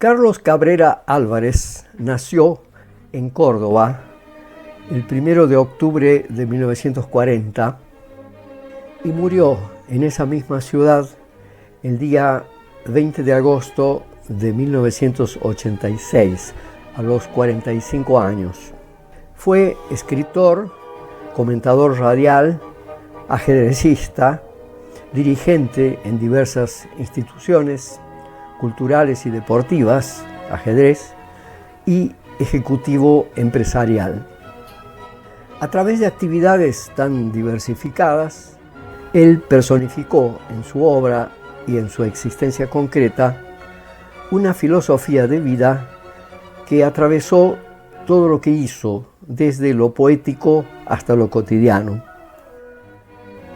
Carlos Cabrera Álvarez nació en Córdoba el 1 de octubre de 1940 y murió en esa misma ciudad el día 20 de agosto de 1986, a los 45 años. Fue escritor, comentador radial, ajedrecista, dirigente en diversas instituciones culturales y deportivas, ajedrez, y ejecutivo empresarial. A través de actividades tan diversificadas, él personificó en su obra y en su existencia concreta una filosofía de vida que atravesó todo lo que hizo, desde lo poético hasta lo cotidiano.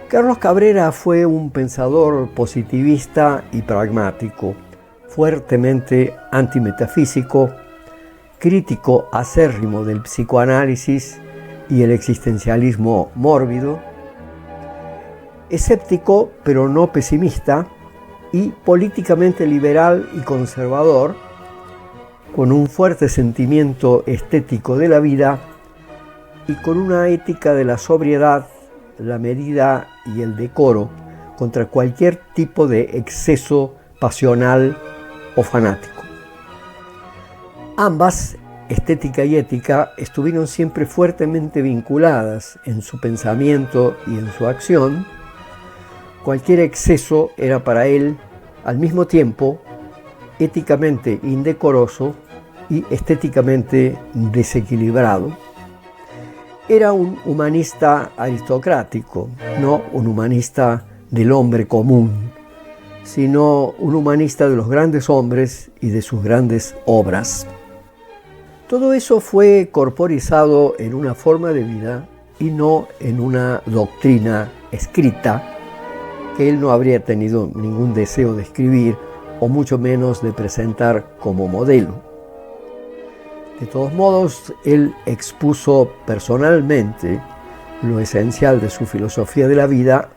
Carlos Cabrera fue un pensador positivista y pragmático, fuertemente antimetafísico, crítico acérrimo del psicoanálisis y el existencialismo mórbido, escéptico pero no pesimista y políticamente liberal y conservador, con un fuerte sentimiento estético de la vida y con una ética de la sobriedad, la medida y el decoro contra cualquier tipo de exceso pasional o fanático. Ambas, estética y ética, estuvieron siempre fuertemente vinculadas en su pensamiento y en su acción. Cualquier exceso era para él, al mismo tiempo, éticamente indecoroso y estéticamente desequilibrado. Era un humanista aristocrático, no un humanista del hombre común, sino un humanista de los grandes hombres y de sus grandes obras. Todo eso fue corporizado en una forma de vida y no en una doctrina escrita que él no habría tenido ningún deseo de escribir o mucho menos de presentar como modelo. De todos modos, él expuso personalmente lo esencial de su filosofía de la vida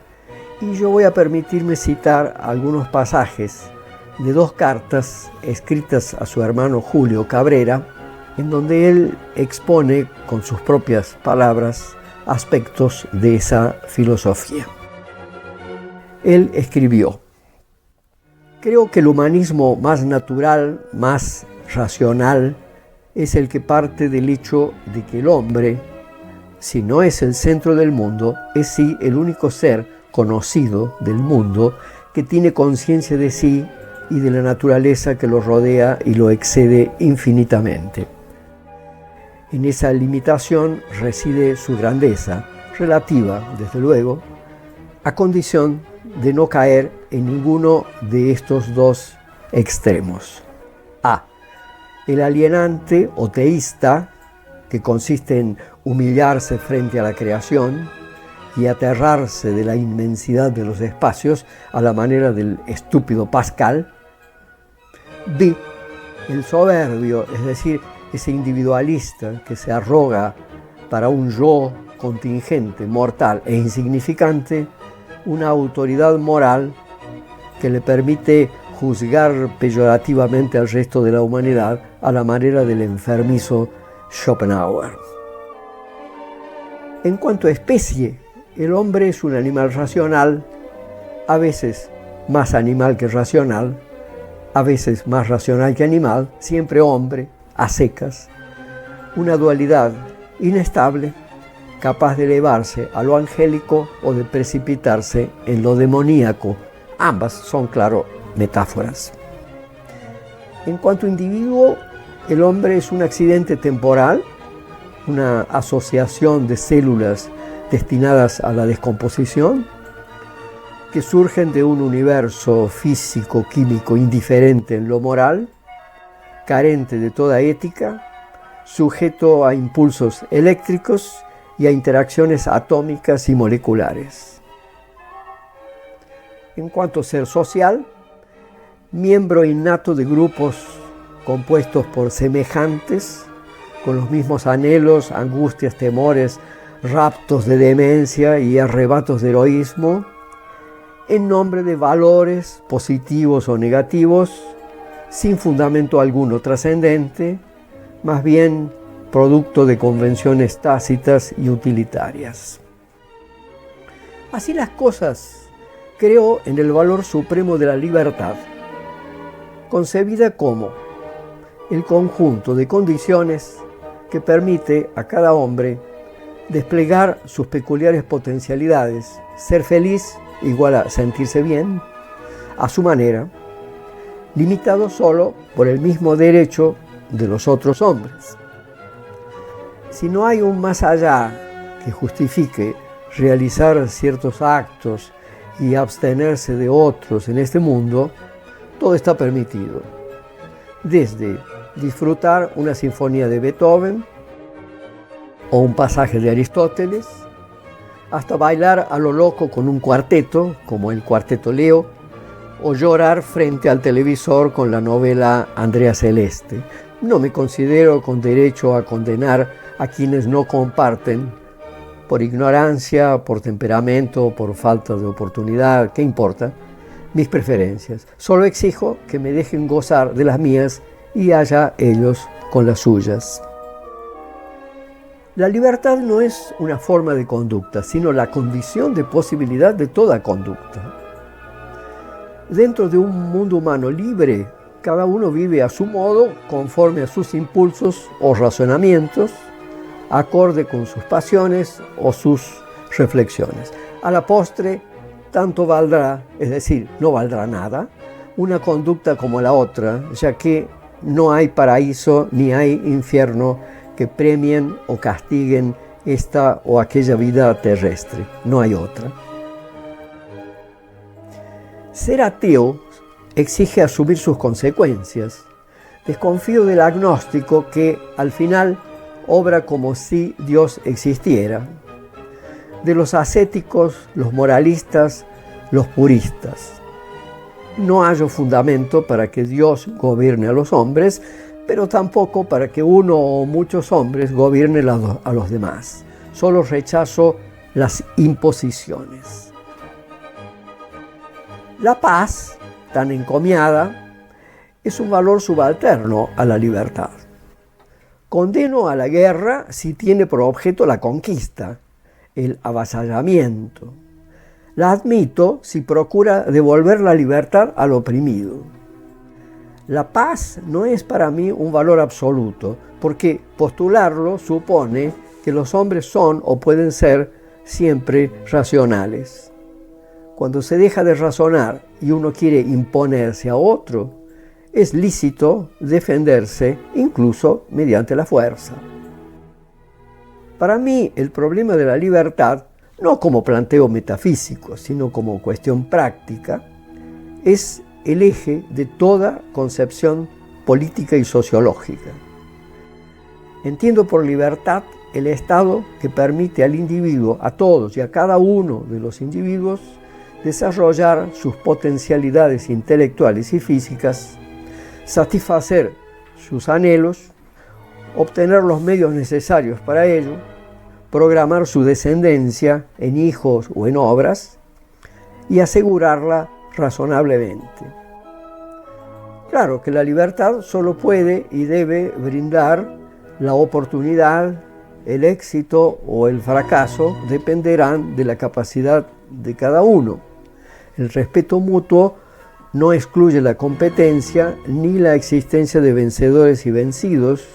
y yo voy a permitirme citar algunos pasajes de dos cartas escritas a su hermano Julio Cabrera, en donde él expone con sus propias palabras aspectos de esa filosofía. Él escribió: "Creo que el humanismo más natural, más racional, es el que parte del hecho de que el hombre, si no es el centro del mundo, es sí el único ser conocido del mundo que tiene conciencia de sí y de la naturaleza que lo rodea y lo excede infinitamente. En esa limitación reside su grandeza, relativa, desde luego, a condición de no caer en ninguno de estos dos extremos. A. El alienante o teísta, que consiste en humillarse frente a la creación y aterrarse de la inmensidad de los espacios a la manera del estúpido Pascal. B. El soberbio, es decir, ese individualista que se arroga para un yo contingente, mortal e insignificante, una autoridad moral que le permite juzgar peyorativamente al resto de la humanidad a la manera del enfermizo Schopenhauer. En cuanto a especie, el hombre es un animal racional, a veces más animal que racional, a veces más racional que animal, siempre hombre, a secas, una dualidad inestable, capaz de elevarse a lo angélico o de precipitarse en lo demoníaco. Ambas son, claro, metáforas. En cuanto a individuo, el hombre es un accidente temporal, una asociación de células destinadas a la descomposición, que surgen de un universo físico-químico indiferente en lo moral, carente de toda ética, sujeto a impulsos eléctricos y a interacciones atómicas y moleculares. En cuanto a ser social, miembro innato de grupos compuestos por semejantes, con los mismos anhelos, angustias, temores, raptos de demencia y arrebatos de heroísmo, en nombre de valores positivos o negativos, sin fundamento alguno trascendente, más bien producto de convenciones tácitas y utilitarias. Así las cosas, creo en el valor supremo de la libertad, concebida como el conjunto de condiciones que permite a cada hombre desplegar sus peculiares potencialidades, ser feliz igual a sentirse bien, a su manera, limitado solo por el mismo derecho de los otros hombres. Si no hay un más allá que justifique realizar ciertos actos y abstenerse de otros en este mundo, todo está permitido. Desde disfrutar una sinfonía de Beethoven o un pasaje de Aristóteles, hasta bailar a lo loco con un cuarteto, como el Cuarteto Leo, o llorar frente al televisor con la novela Andrea Celeste. No me considero con derecho a condenar a quienes no comparten, por ignorancia, por temperamento, por falta de oportunidad, ¿qué importa?, mis preferencias. Solo exijo que me dejen gozar de las mías y allá ellos con las suyas. La libertad no es una forma de conducta, sino la condición de posibilidad de toda conducta. Dentro de un mundo humano libre, cada uno vive a su modo, conforme a sus impulsos o razonamientos, acorde con sus pasiones o sus reflexiones. A la postre, tanto valdrá, es decir, no valdrá nada, una conducta como la otra, ya que no hay paraíso ni hay infierno que premien o castiguen esta o aquella vida terrestre. No hay otra. Ser ateo exige asumir sus consecuencias. Desconfío del agnóstico que, al final, obra como si Dios existiera. De los ascéticos, los moralistas, los puristas. No hallo fundamento para que Dios gobierne a los hombres, pero tampoco para que uno o muchos hombres gobiernen a los demás. Solo rechazo las imposiciones. La paz, tan encomiada, es un valor subalterno a la libertad. Condeno a la guerra si tiene por objeto la conquista, el avasallamiento. La admito si procura devolver la libertad al oprimido. La paz no es para mí un valor absoluto, porque postularlo supone que los hombres son o pueden ser siempre racionales. Cuando se deja de razonar y uno quiere imponerse a otro, es lícito defenderse incluso mediante la fuerza. Para mí, el problema de la libertad, no como planteo metafísico, sino como cuestión práctica, es el eje de toda concepción política y sociológica. Entiendo por libertad el estado que permite al individuo, a todos y a cada uno de los individuos, desarrollar sus potencialidades intelectuales y físicas, satisfacer sus anhelos, obtener los medios necesarios para ello, programar su descendencia en hijos o en obras y asegurarla razonablemente. Claro que la libertad solo puede y debe brindar la oportunidad, el éxito o el fracaso dependerán de la capacidad de cada uno. El respeto mutuo no excluye la competencia ni la existencia de vencedores y vencidos,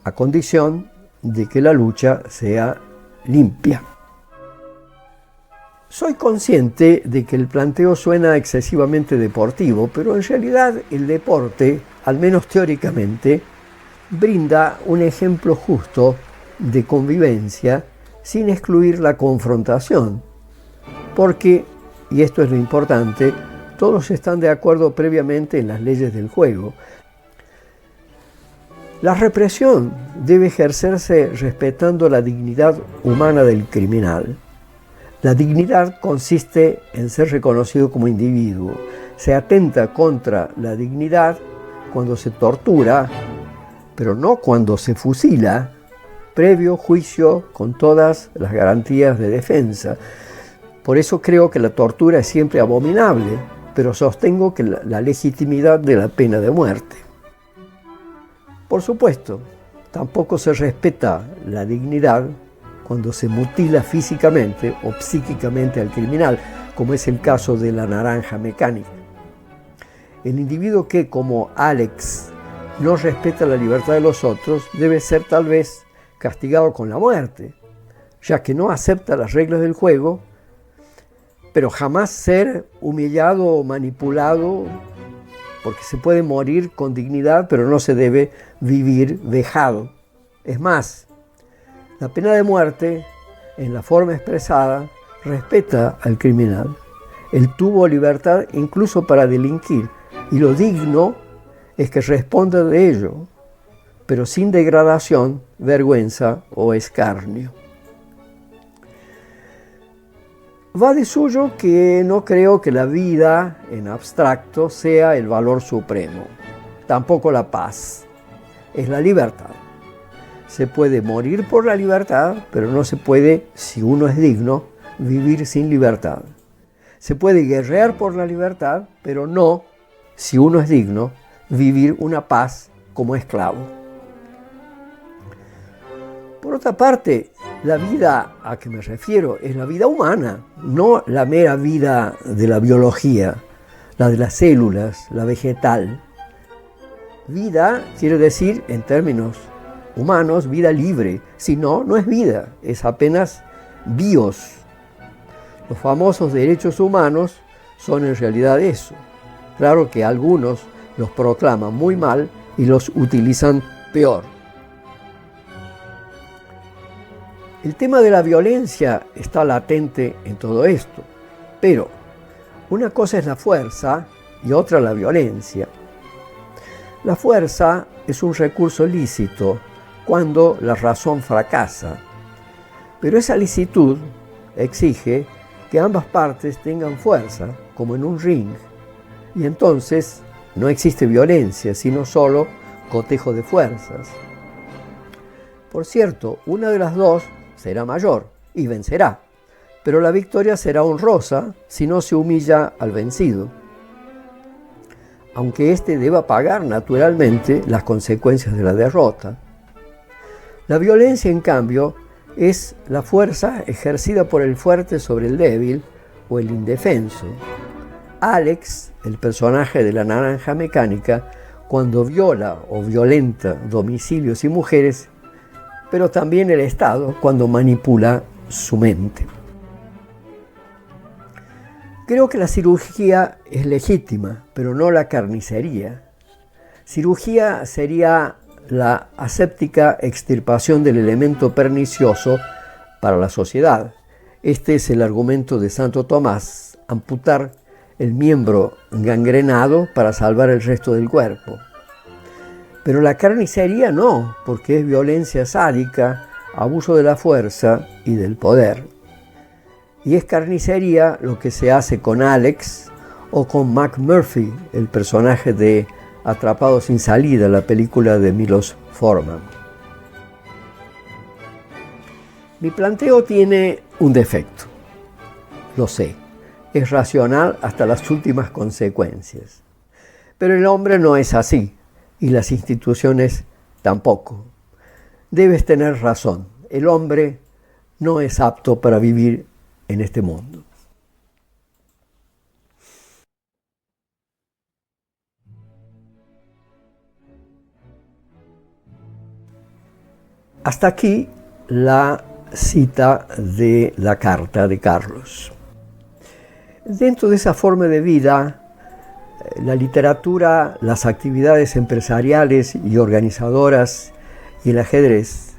a condición de que la lucha sea limpia. Soy consciente de que el planteo suena excesivamente deportivo, pero en realidad el deporte, al menos teóricamente, brinda un ejemplo justo de convivencia sin excluir la confrontación, porque, y esto es lo importante, todos están de acuerdo previamente en las leyes del juego. La represión debe ejercerse respetando la dignidad humana del criminal. La dignidad consiste en ser reconocido como individuo. Se atenta contra la dignidad cuando se tortura, pero no cuando se fusila, previo juicio con todas las garantías de defensa. Por eso creo que la tortura es siempre abominable, pero sostengo que la legitimidad de la pena de muerte. Por supuesto, tampoco se respeta la dignidad cuando se mutila físicamente o psíquicamente al criminal, como es el caso de la naranja mecánica. El individuo que, como Alex, no respeta la libertad de los otros, debe ser tal vez castigado con la muerte, ya que no acepta las reglas del juego, pero jamás ser humillado o manipulado, porque se puede morir con dignidad, pero no se debe vivir vejado. Es más, la pena de muerte, en la forma expresada, respeta al criminal. Él tuvo libertad incluso para delinquir, y lo digno es que responda de ello, pero sin degradación, vergüenza o escarnio. Va de suyo que no creo que la vida en abstracto sea el valor supremo, tampoco la paz, es la libertad. Se puede morir por la libertad, pero no se puede, si uno es digno, vivir sin libertad. Se puede guerrear por la libertad, pero no, si uno es digno, vivir una paz como esclavo. Por otra parte, la vida a que me refiero es la vida humana, no la mera vida de la biología, la de las células, la vegetal. Vida quiere decir, en términos humanos, vida libre. Si no, no es vida, es apenas bios. Los famosos derechos humanos son en realidad eso. Claro que algunos los proclaman muy mal y los utilizan peor. El tema de la violencia está latente en todo esto, pero una cosa es la fuerza y otra la violencia. La fuerza es un recurso lícito cuando la razón fracasa, pero esa licitud exige que ambas partes tengan fuerza, como en un ring, y entonces no existe violencia, sino solo cotejo de fuerzas. Por cierto, una de las dos será mayor y vencerá, pero la victoria será honrosa si no se humilla al vencido, aunque éste deba pagar naturalmente las consecuencias de la derrota. La violencia, en cambio, es la fuerza ejercida por el fuerte sobre el débil o el indefenso. Alex, el personaje de la naranja mecánica, cuando viola o violenta domicilios y mujeres, pero también el Estado cuando manipula su mente. Creo que la cirugía es legítima, pero no la carnicería. Cirugía sería la aséptica extirpación del elemento pernicioso para la sociedad. Este es el argumento de Santo Tomás, amputar el miembro gangrenado para salvar el resto del cuerpo. Pero la carnicería no, porque es violencia sádica, abuso de la fuerza y del poder. Y es carnicería lo que se hace con Alex o con McMurphy, el personaje de Atrapado sin salida, la película de Milos Forman. Mi planteo tiene un defecto, lo sé, es racional hasta las últimas consecuencias. Pero el hombre no es así, y las instituciones tampoco. Debes tener razón, el hombre no es apto para vivir en este mundo. Hasta aquí la cita de la carta de Carlos. Dentro de esa forma de vida, la literatura, las actividades empresariales y organizadoras y el ajedrez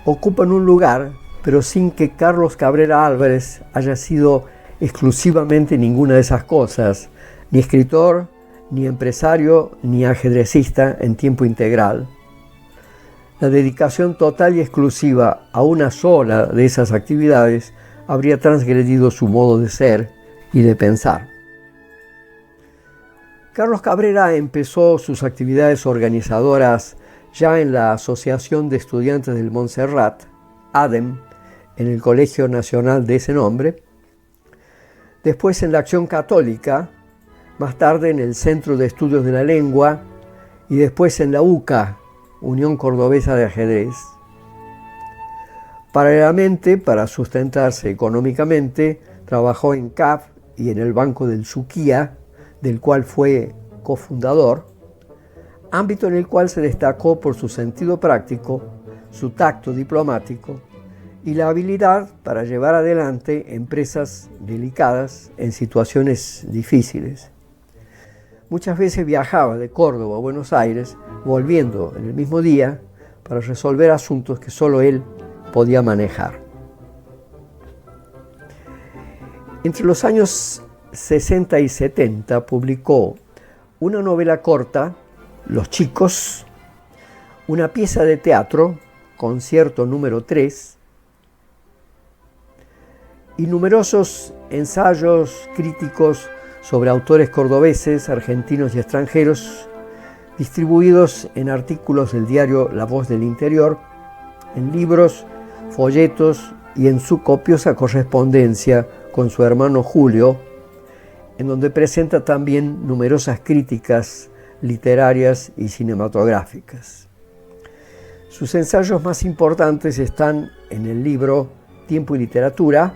ocupan un lugar, pero sin que Carlos Cabrera Álvarez haya sido exclusivamente ninguna de esas cosas, ni escritor, ni empresario, ni ajedrecista en tiempo integral. La dedicación total y exclusiva a una sola de esas actividades habría transgredido su modo de ser y de pensar. Carlos Cabrera empezó sus actividades organizadoras ya en la Asociación de Estudiantes del Montserrat, ADEM, en el Colegio Nacional de ese nombre, después en la Acción Católica, más tarde en el Centro de Estudios de la Lengua y después en la UCA, Unión Cordobesa de Ajedrez. Paralelamente, para sustentarse económicamente, trabajó en CAF y en el Banco del Suquía, del cual fue cofundador, ámbito en el cual se destacó por su sentido práctico, su tacto diplomático y la habilidad para llevar adelante empresas delicadas en situaciones difíciles. Muchas veces viajaba de Córdoba a Buenos Aires, volviendo en el mismo día para resolver asuntos que solo él podía manejar. Entre los años 60 y 70 publicó una novela corta, Los chicos, una pieza de teatro, Concierto número 3, y numerosos ensayos críticos sobre autores cordobeses, argentinos y extranjeros, distribuidos en artículos del diario La Voz del Interior, en libros, folletos y en su copiosa correspondencia con su hermano Julio, en donde presenta también numerosas críticas literarias y cinematográficas. Sus ensayos más importantes están en el libro Tiempo y Literatura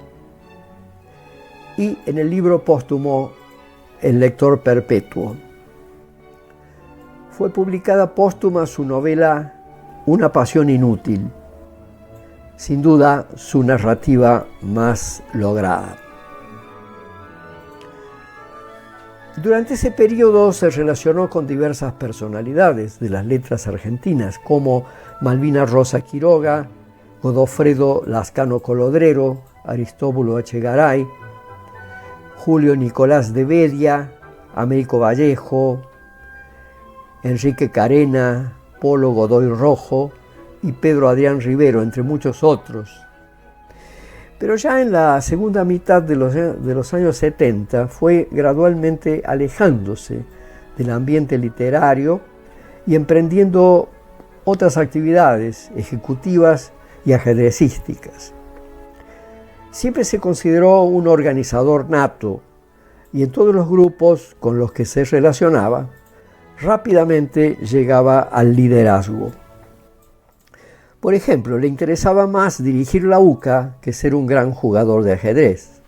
y en el libro póstumo El lector perpetuo. Fue publicada póstuma su novela Una pasión inútil, sin duda su narrativa más lograda. Durante ese periodo se relacionó con diversas personalidades de las letras argentinas, como Malvina Rosa Quiroga, Godofredo Lascano Colodrero, Aristóbulo Echegaray, Julio Nicolás de Bedia, Américo Vallejo, Enrique Carena, Polo Godoy Rojo y Pedro Adrián Rivero, entre muchos otros. Pero ya en la segunda mitad de los años 70 fue gradualmente alejándose del ambiente literario y emprendiendo otras actividades ejecutivas y ajedrecísticas. Siempre se consideró un organizador nato y en todos los grupos con los que se relacionaba, rápidamente llegaba al liderazgo. Por ejemplo, le interesaba más dirigir la UCA que ser un gran jugador de ajedrez,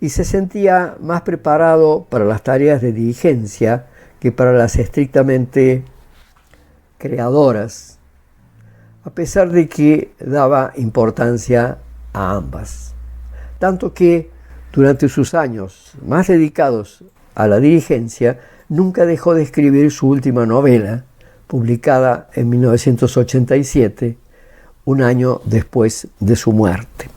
y se sentía más preparado para las tareas de dirigencia que para las estrictamente creadoras, a pesar de que daba importancia a ambas. Tanto que durante sus años más dedicados a la dirigencia, nunca dejó de escribir su última novela, publicada en 1987, un año después de su muerte.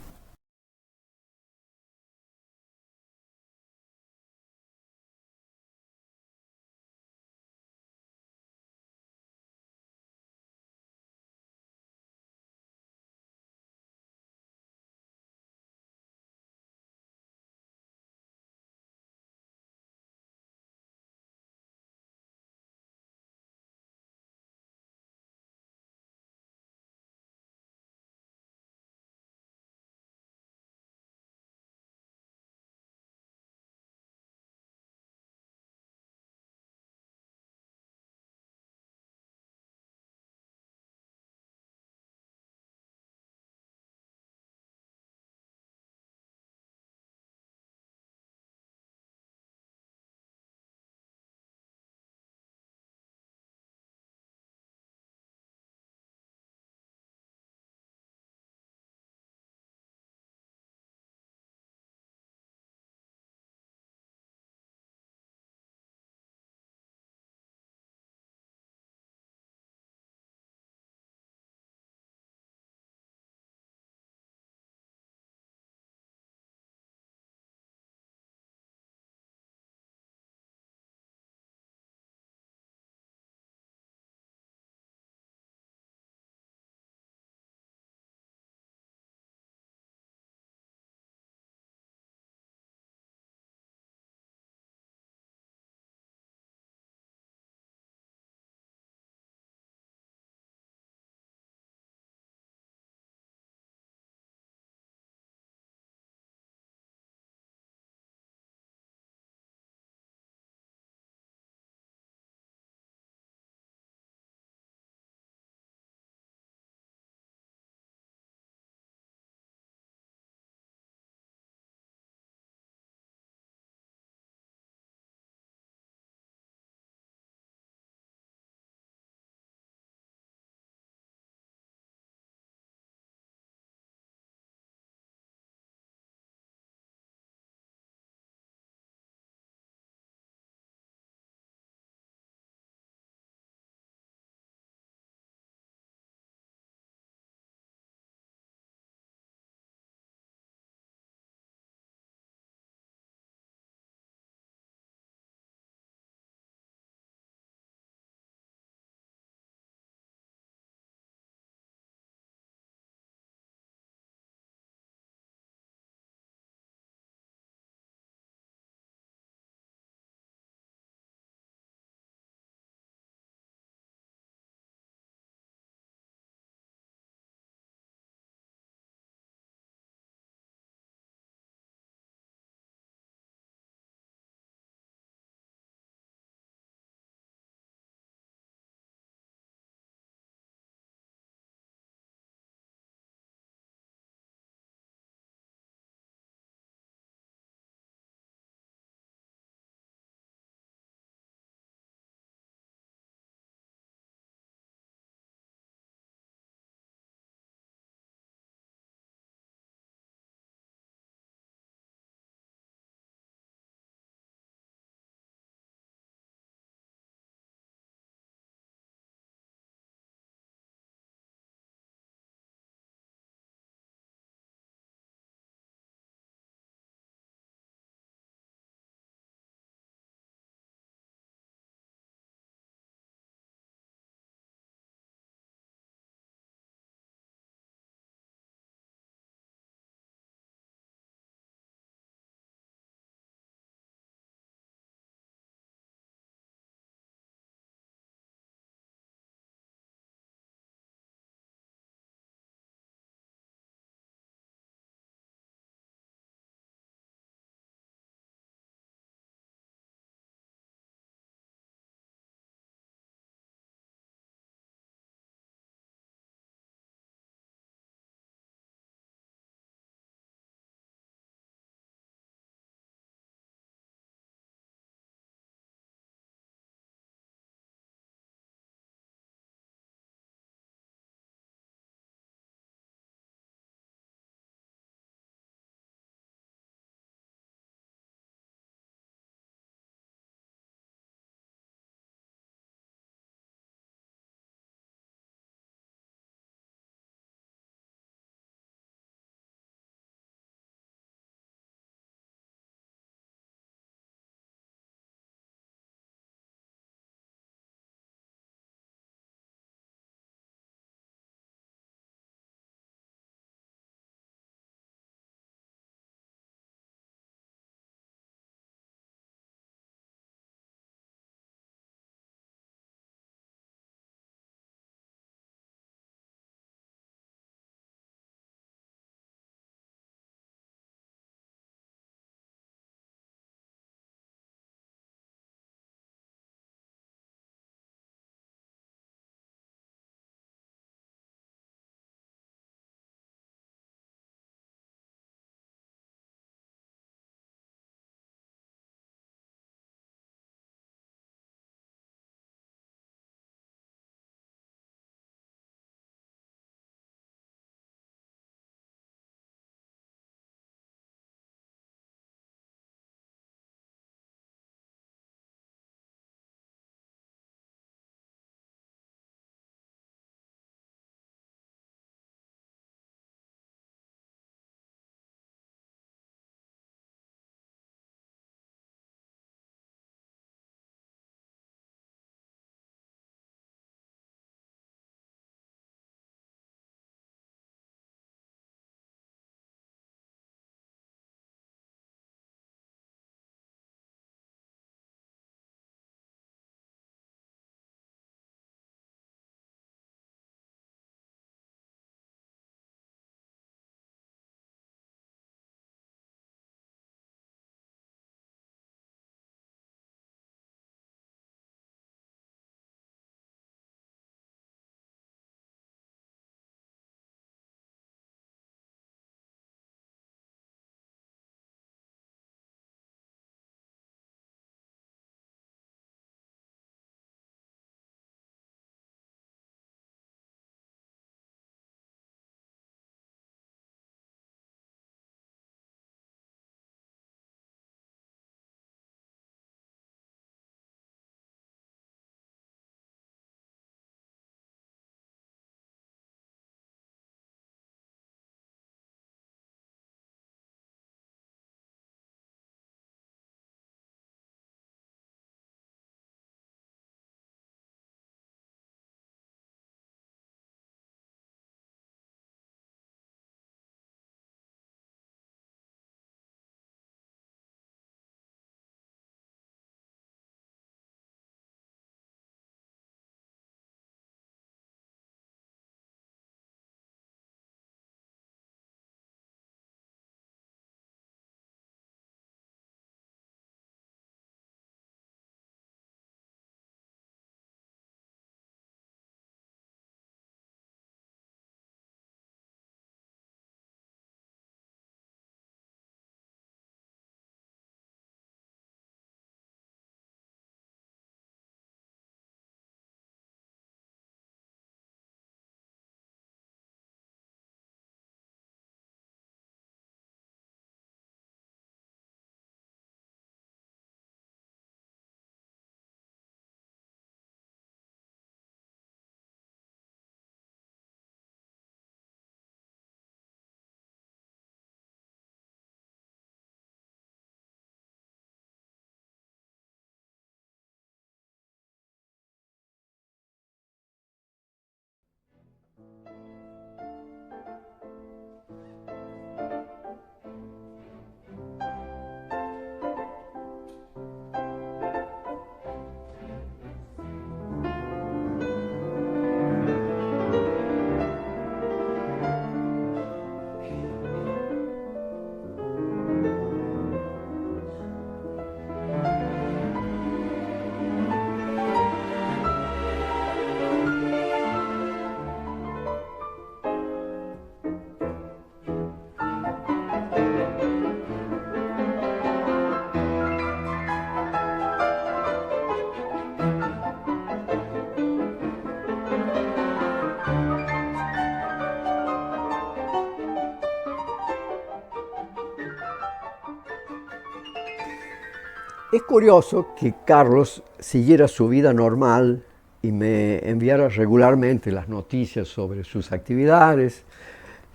Es curioso que Carlos siguiera su vida normal y me enviara regularmente las noticias sobre sus actividades,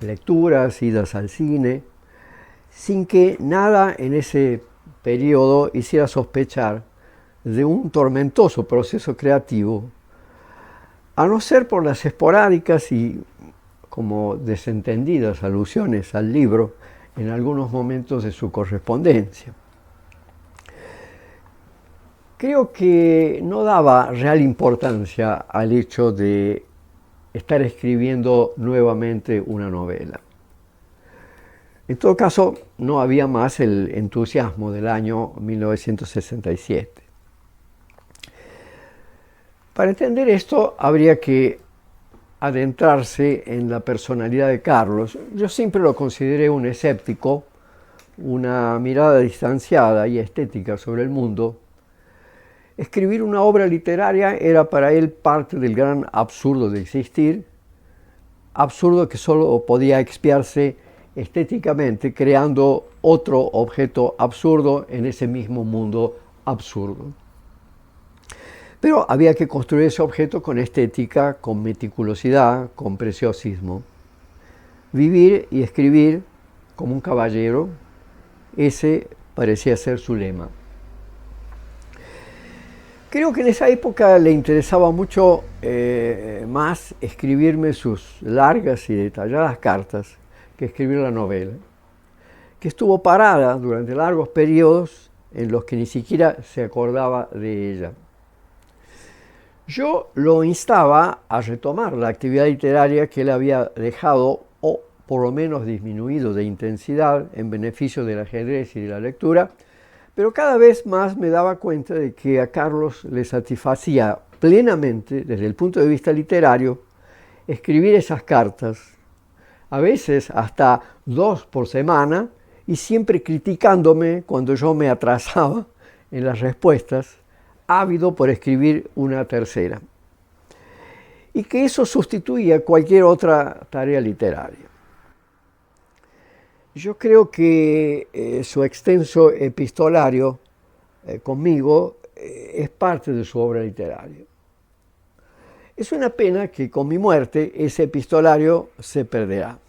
lecturas, idas al cine, sin que nada en ese periodo hiciera sospechar de un tormentoso proceso creativo, a no ser por las esporádicas y como desentendidas alusiones al libro en algunos momentos de su correspondencia. Creo que no daba real importancia al hecho de estar escribiendo nuevamente una novela. En todo caso, no había más el entusiasmo del año 1967. Para entender esto, habría que adentrarse en la personalidad de Carlos. Yo siempre lo consideré un escéptico, una mirada distanciada y estética sobre el mundo. Escribir una obra literaria era para él parte del gran absurdo de existir, absurdo que solo podía expiarse estéticamente creando otro objeto absurdo en ese mismo mundo absurdo. Pero había que construir ese objeto con estética, con meticulosidad, con preciosismo. Vivir y escribir como un caballero, ese parecía ser su lema. Creo que en esa época le interesaba mucho más escribirme sus largas y detalladas cartas que escribir la novela, que estuvo parada durante largos periodos en los que ni siquiera se acordaba de ella. Yo lo instaba a retomar la actividad literaria que él había dejado o por lo menos disminuido de intensidad en beneficio del ajedrez y de la lectura, pero cada vez más me daba cuenta de que a Carlos le satisfacía plenamente, desde el punto de vista literario, escribir esas cartas, a veces hasta 2 por semana, y siempre criticándome cuando yo me atrasaba en las respuestas, ávido por escribir una tercera. Y que eso sustituía cualquier otra tarea literaria. Yo creo que su extenso epistolario conmigo es parte de su obra literaria. Es una pena que con mi muerte ese epistolario se perderá.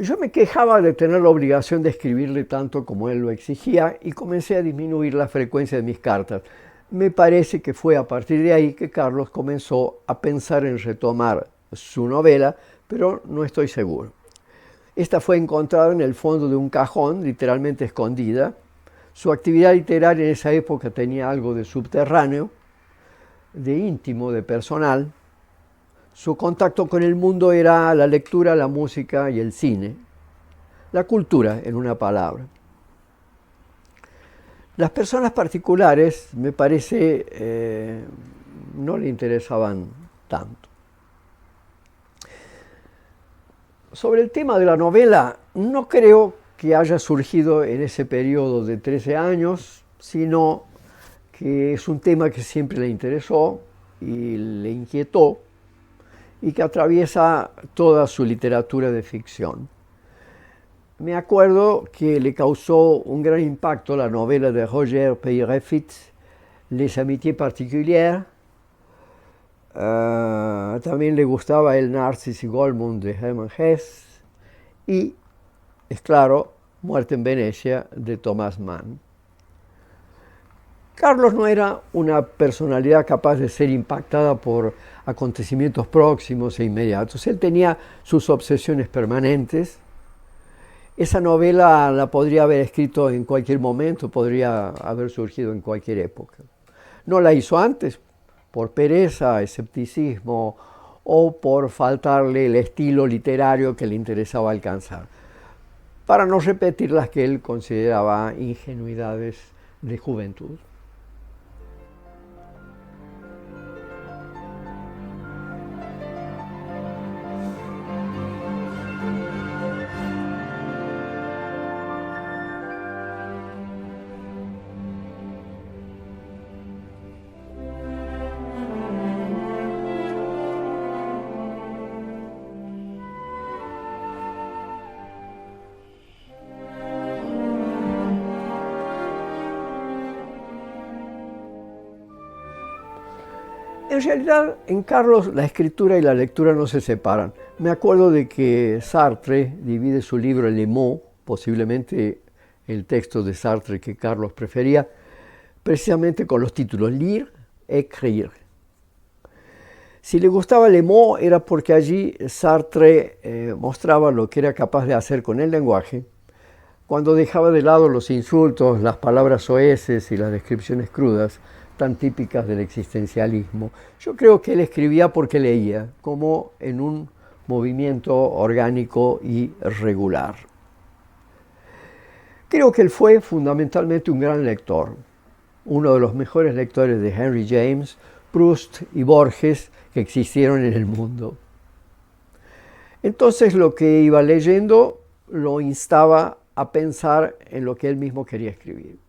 Yo me quejaba de tener la obligación de escribirle tanto como él lo exigía y comencé a disminuir la frecuencia de mis cartas. Me parece que fue a partir de ahí que Carlos comenzó a pensar en retomar su novela, pero no estoy seguro. Esta fue encontrada en el fondo de un cajón, literalmente escondida. Su actividad literaria en esa época tenía algo de subterráneo, de íntimo, de personal. Su contacto con el mundo era la lectura, la música y el cine. La cultura, en una palabra. Las personas particulares, me parece, no le interesaban tanto. Sobre el tema de la novela, no creo que haya surgido en ese periodo de 13 años, sino que es un tema que siempre le interesó y le inquietó y que atraviesa toda su literatura de ficción. Me acuerdo que le causó un gran impacto la novela de Roger Peyrefitte, Les Amitiés Particulières, También le gustaba el Narcis y Goldmund de Hermann Hesse y, es claro, Muerte en Venecia de Thomas Mann. Carlos no era una personalidad capaz de ser impactada por acontecimientos próximos e inmediatos. Él tenía sus obsesiones permanentes. Esa novela la podría haber escrito en cualquier momento, podría haber surgido en cualquier época. No la hizo antes por pereza, escepticismo o por faltarle el estilo literario que le interesaba alcanzar, para no repetir las que él consideraba ingenuidades de juventud. En realidad, en Carlos la escritura y la lectura no se separan. Me acuerdo de que Sartre divide su libro Les mots, posiblemente el texto de Sartre que Carlos prefería, precisamente con los títulos Lire, Écrire. Si le gustaba Les mots era porque allí Sartre mostraba lo que era capaz de hacer con el lenguaje cuando dejaba de lado los insultos, las palabras soeces y las descripciones crudas tan típicas del existencialismo. Yo creo que él escribía porque leía, como en un movimiento orgánico y regular. Creo que él fue fundamentalmente un gran lector, uno de los mejores lectores de Henry James, Proust y Borges que existieron en el mundo. Entonces lo que iba leyendo lo instaba a pensar en lo que él mismo quería escribir.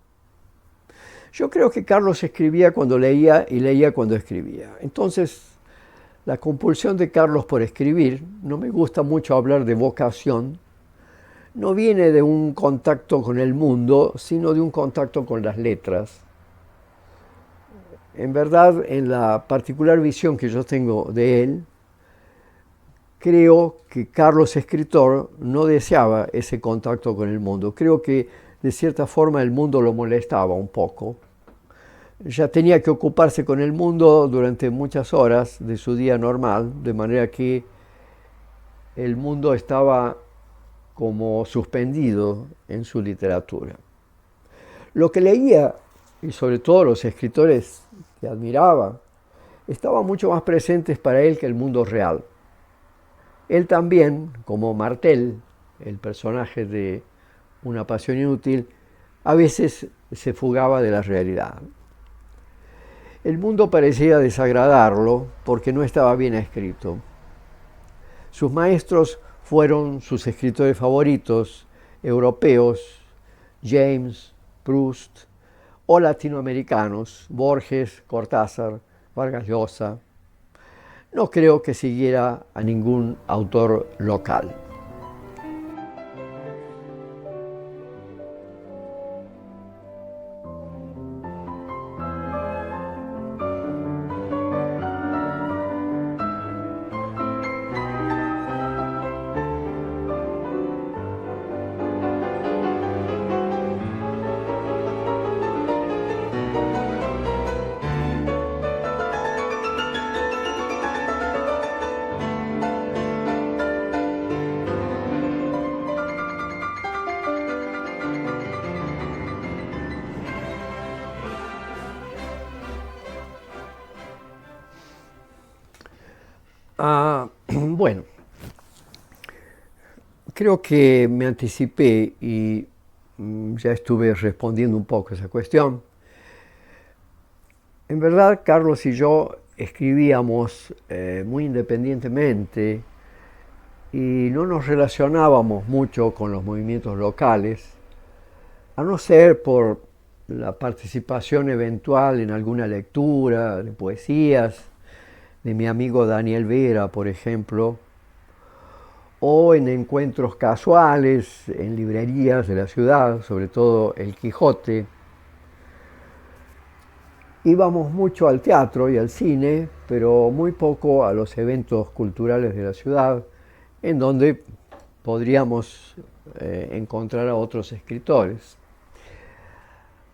Yo creo que Carlos escribía cuando leía y leía cuando escribía. Entonces, la compulsión de Carlos por escribir, no me gusta mucho hablar de vocación, no viene de un contacto con el mundo, sino de un contacto con las letras. En verdad, en la particular visión que yo tengo de él, creo que Carlos, escritor, no deseaba ese contacto con el mundo. Creo que de cierta forma el mundo lo molestaba un poco. Ya tenía que ocuparse con el mundo durante muchas horas de su día normal, de manera que el mundo estaba como suspendido en su literatura. Lo que leía, y sobre todo los escritores que admiraba, estaban mucho más presentes para él que el mundo real. Él también, como Martel, el personaje de Una pasión inútil, a veces se fugaba de la realidad. El mundo parecía desagradarlo porque no estaba bien escrito. Sus maestros fueron sus escritores favoritos, europeos, James, Proust, o latinoamericanos, Borges, Cortázar, Vargas Llosa. No creo que siguiera a ningún autor local. Bueno, creo que me anticipé y ya estuve respondiendo un poco a esa cuestión. En verdad, Carlos y yo escribíamos muy independientemente y no nos relacionábamos mucho con los movimientos locales, a no ser por la participación eventual en alguna lectura de poesías de mi amigo Daniel Vera, por ejemplo, o en encuentros casuales en librerías de la ciudad, sobre todo El Quijote. Íbamos mucho al teatro y al cine, pero muy poco a los eventos culturales de la ciudad, en donde podríamos encontrar a otros escritores.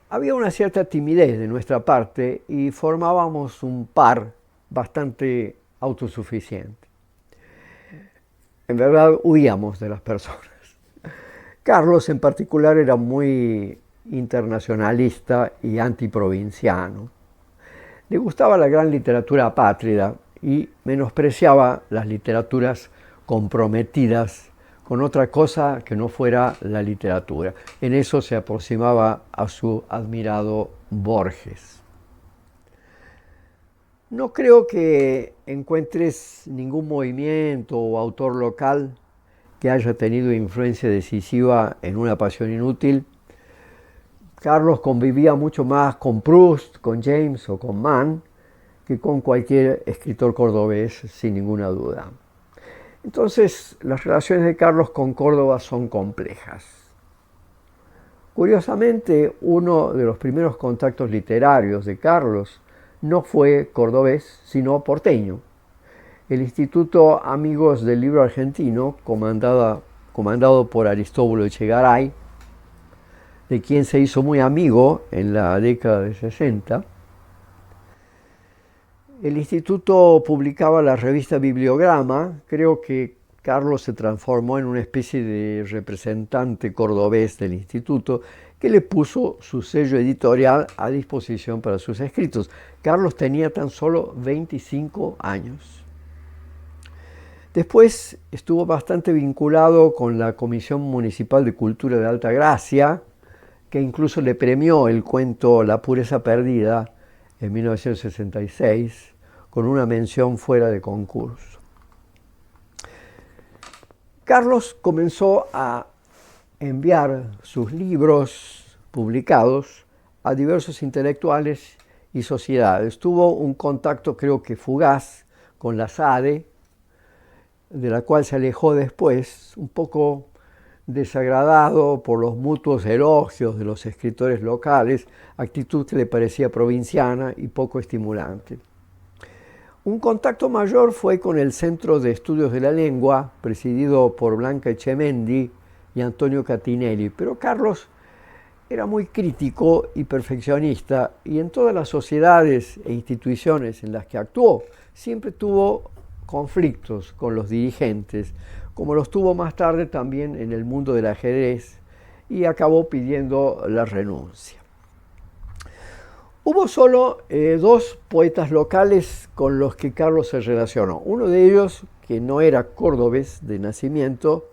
Había una cierta timidez de nuestra parte y formábamos un par bastante autosuficiente. En verdad huíamos de las personas. Carlos en particular era muy internacionalista y antiprovinciano. Le gustaba la gran literatura apátrida y menospreciaba las literaturas comprometidas con otra cosa que no fuera la literatura. En eso se aproximaba a su admirado Borges. No creo que encuentres ningún movimiento o autor local que haya tenido influencia decisiva en Una pasión inútil. Carlos convivía mucho más con Proust, con James o con Mann que con cualquier escritor cordobés, sin ninguna duda. Entonces, las relaciones de Carlos con Córdoba son complejas. Curiosamente, uno de los primeros contactos literarios de Carlos no fue cordobés, sino porteño. El Instituto Amigos del Libro Argentino, comandado por Aristóbulo Echegaray, de quien se hizo muy amigo en la década de 60. El instituto publicaba la revista Bibliograma. Creo que Carlos se transformó en una especie de representante cordobés del instituto que le puso su sello editorial a disposición para sus escritos. Carlos tenía tan solo 25 años. Después estuvo bastante vinculado con la Comisión Municipal de Cultura de Altagracia, que incluso le premió el cuento La pureza perdida en 1966, con una mención fuera de concurso. Carlos comenzó a enviar sus libros publicados a diversos intelectuales y sociedades. Tuvo un contacto, creo que fugaz, con la SADE, de la cual se alejó después, un poco desagradado por los mutuos elogios de los escritores locales, actitud que le parecía provinciana y poco estimulante. Un contacto mayor fue con el Centro de Estudios de la Lengua, presidido por Blanca Echemendi y Antonio Catinelli, pero Carlos era muy crítico y perfeccionista, y en todas las sociedades e instituciones en las que actuó siempre tuvo conflictos con los dirigentes, como los tuvo más tarde también en el mundo del ajedrez, y acabó pidiendo la renuncia. Hubo solo dos poetas locales con los que Carlos se relacionó. Uno de ellos, que no era cordobés de nacimiento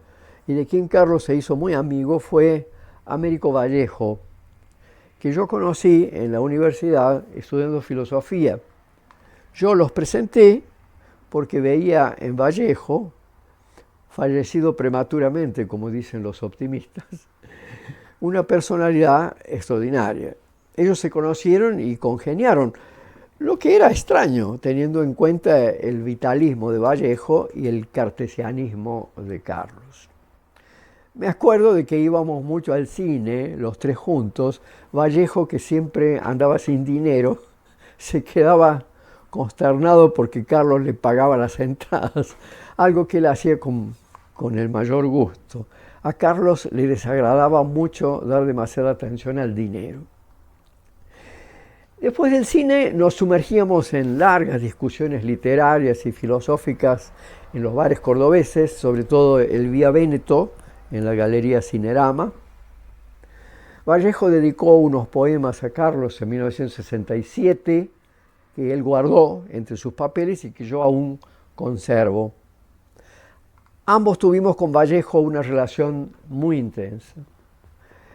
y de quien Carlos se hizo muy amigo, fue Américo Vallejo, que yo conocí en la universidad estudiando filosofía. Yo los presenté porque veía en Vallejo, fallecido prematuramente, como dicen los optimistas, una personalidad extraordinaria. Ellos se conocieron y congeniaron, lo que era extraño, teniendo en cuenta el vitalismo de Vallejo y el cartesianismo de Carlos. Me acuerdo de que íbamos mucho al cine, los tres juntos. Vallejo, que siempre andaba sin dinero, se quedaba consternado porque Carlos le pagaba las entradas, algo que él hacía con el mayor gusto. A Carlos le desagradaba mucho dar demasiada atención al dinero. Después del cine nos sumergíamos en largas discusiones literarias y filosóficas en los bares cordobeses, sobre todo el Vía Véneto, en la Galería Cinerama. Vallejo dedicó unos poemas a Carlos en 1967, que él guardó entre sus papeles y que yo aún conservo. Ambos tuvimos con Vallejo una relación muy intensa.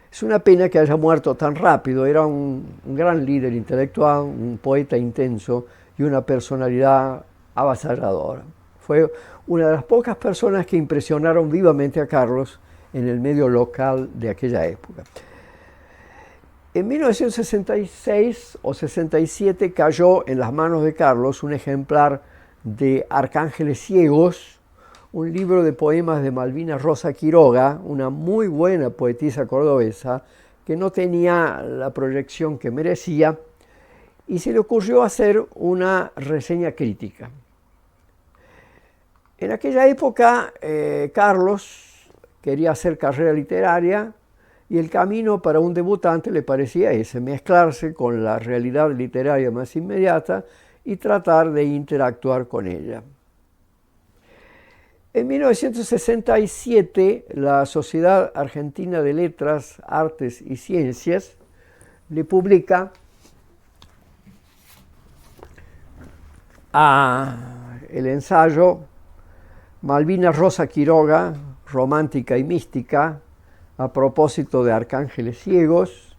Es una pena que haya muerto tan rápido. Era un gran líder intelectual, un poeta intenso y una personalidad avasalladora. Fue una de las pocas personas que impresionaron vivamente a Carlos en el medio local de aquella época. En 1966 o 67 cayó en las manos de Carlos un ejemplar de Arcángeles Ciegos, un libro de poemas de Malvina Rosa Quiroga, una muy buena poetisa cordobesa que no tenía la proyección que merecía, y se le ocurrió hacer una reseña crítica. En aquella época, Carlos quería hacer carrera literaria y el camino para un debutante le parecía ese, mezclarse con la realidad literaria más inmediata y tratar de interactuar con ella. En 1967, la Sociedad Argentina de Letras, Artes y Ciencias le publica el ensayo Malvina Rosa Quiroga, romántica y mística, a propósito de arcángeles ciegos,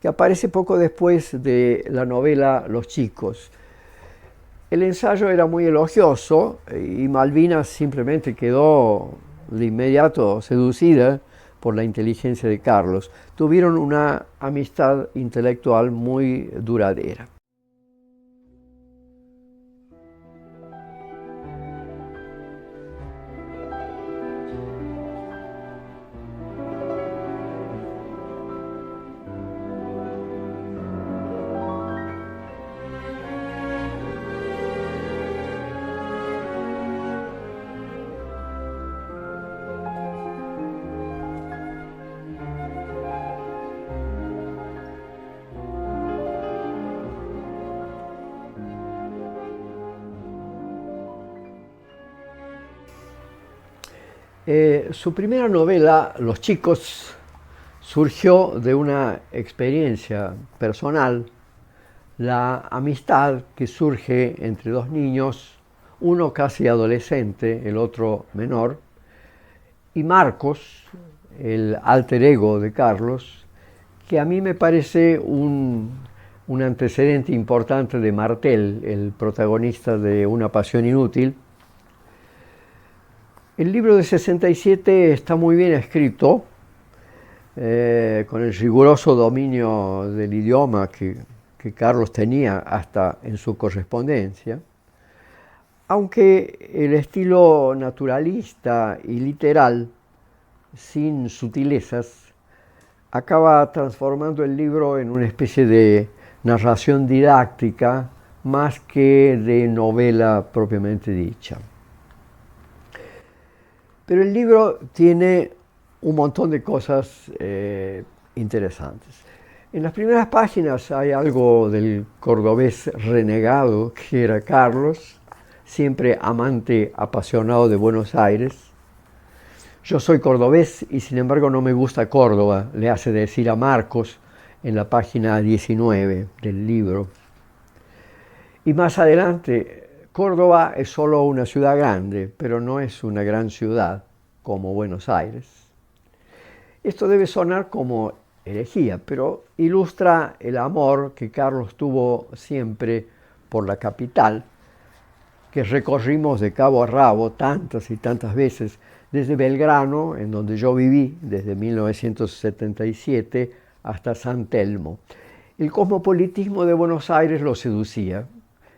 que aparece poco después de la novela Los chicos. El ensayo era muy elogioso y Malvina simplemente quedó de inmediato seducida por la inteligencia de Carlos. Tuvieron una amistad intelectual muy duradera. Su primera novela, Los chicos, surgió de una experiencia personal, la amistad que surge entre dos niños, uno casi adolescente, el otro menor, y Marcos, el alter ego de Carlos, que a mí me parece un antecedente importante de Martel, el protagonista de Una pasión inútil. El libro de 67 está muy bien escrito, con el riguroso dominio del idioma que Carlos tenía hasta en su correspondencia, aunque el estilo naturalista y literal, sin sutilezas, acaba transformando el libro en una especie de narración didáctica más que de novela propiamente dicha. Pero el libro tiene un montón de cosas interesantes. En las primeras páginas hay algo del cordobés renegado que era Carlos, siempre amante apasionado de Buenos Aires. Yo soy cordobés y sin embargo no me gusta Córdoba, le hace decir a Marcos en la página 19 del libro. Y más adelante, Córdoba es solo una ciudad grande, pero no es una gran ciudad como Buenos Aires. Esto debe sonar como herejía, pero ilustra el amor que Carlos tuvo siempre por la capital, que recorrimos de cabo a rabo tantas y tantas veces, desde Belgrano, en donde yo viví desde 1977, hasta San Telmo. El cosmopolitismo de Buenos Aires lo seducía,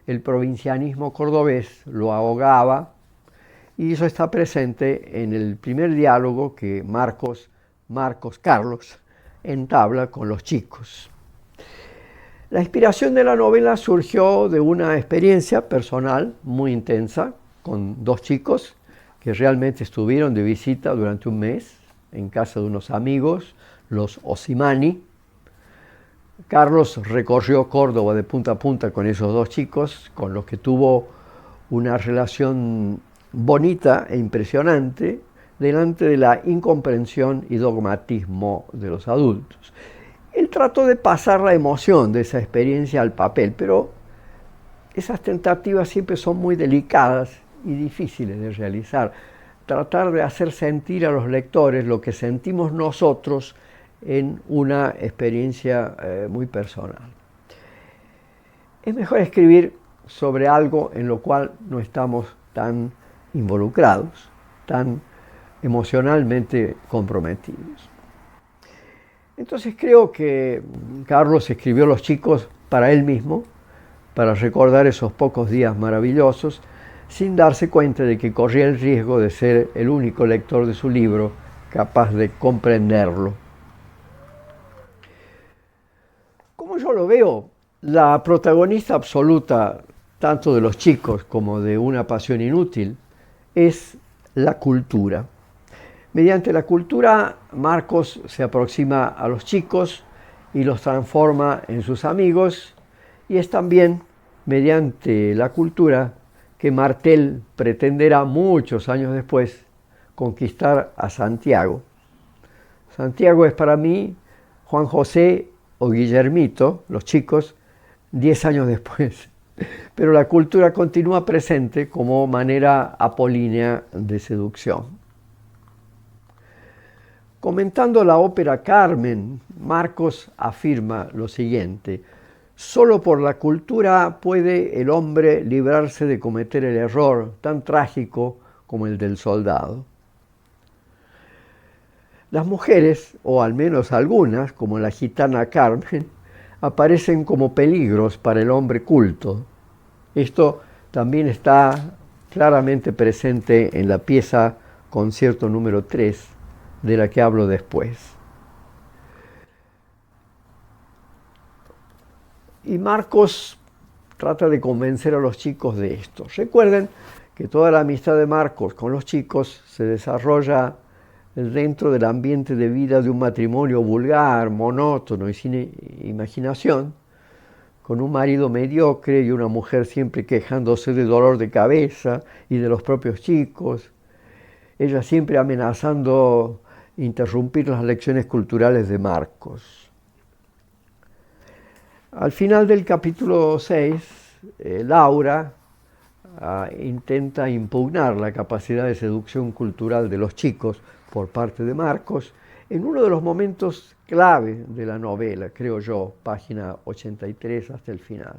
el provincianismo cordobés lo ahogaba, y eso está presente en el primer diálogo que Carlos entabla con los chicos. La inspiración de la novela surgió de una experiencia personal muy intensa con dos chicos que realmente estuvieron de visita durante un mes en casa de unos amigos, los Osimani. Carlos recorrió Córdoba de punta a punta con esos dos chicos, con los que tuvo una relación bonita e impresionante delante de la incomprensión y dogmatismo de los adultos. Él trató de pasar la emoción de esa experiencia al papel, pero esas tentativas siempre son muy delicadas y difíciles de realizar. Tratar de hacer sentir a los lectores lo que sentimos nosotros en una experiencia muy personal. Es mejor escribir sobre algo en lo cual no estamos tan involucrados, tan emocionalmente comprometidos. Entonces creo que Carlos escribió Los chicos para él mismo, para recordar esos pocos días maravillosos, sin darse cuenta de que corría el riesgo de ser el único lector de su libro capaz de comprenderlo. Como yo lo veo, La protagonista absoluta, tanto de los chicos como de Una pasión inútil, es la cultura. Mediante la cultura, Marcos se aproxima a los chicos y los transforma en sus amigos, y es también mediante la cultura que Martel pretenderá muchos años después conquistar a Santiago. Santiago es para mí Juan José o Guillermito, los chicos, 10 años después. Pero la cultura continúa presente como manera apolínea de seducción. Comentando la ópera Carmen, Marcos afirma lo siguiente: solo por la cultura puede el hombre librarse de cometer el error tan trágico como el del soldado. Las mujeres, o al menos algunas, como la gitana Carmen, aparecen como peligros para el hombre culto. Esto también está claramente presente en la pieza Concierto número 3, de la que hablo después. Y Marcos trata de convencer a los chicos de esto. Recuerden que toda la amistad de Marcos con los chicos se desarrolla dentro del ambiente de vida de un matrimonio vulgar, monótono y sin imaginación, con un marido mediocre y una mujer siempre quejándose de dolor de cabeza y de los propios chicos, ella siempre amenazando interrumpir las lecciones culturales de Marcos. Al final del capítulo 6, Laura intenta impugnar la capacidad de seducción cultural de los chicos por parte de Marcos en uno de los momentos clave de la novela, creo yo, página 83 hasta el final.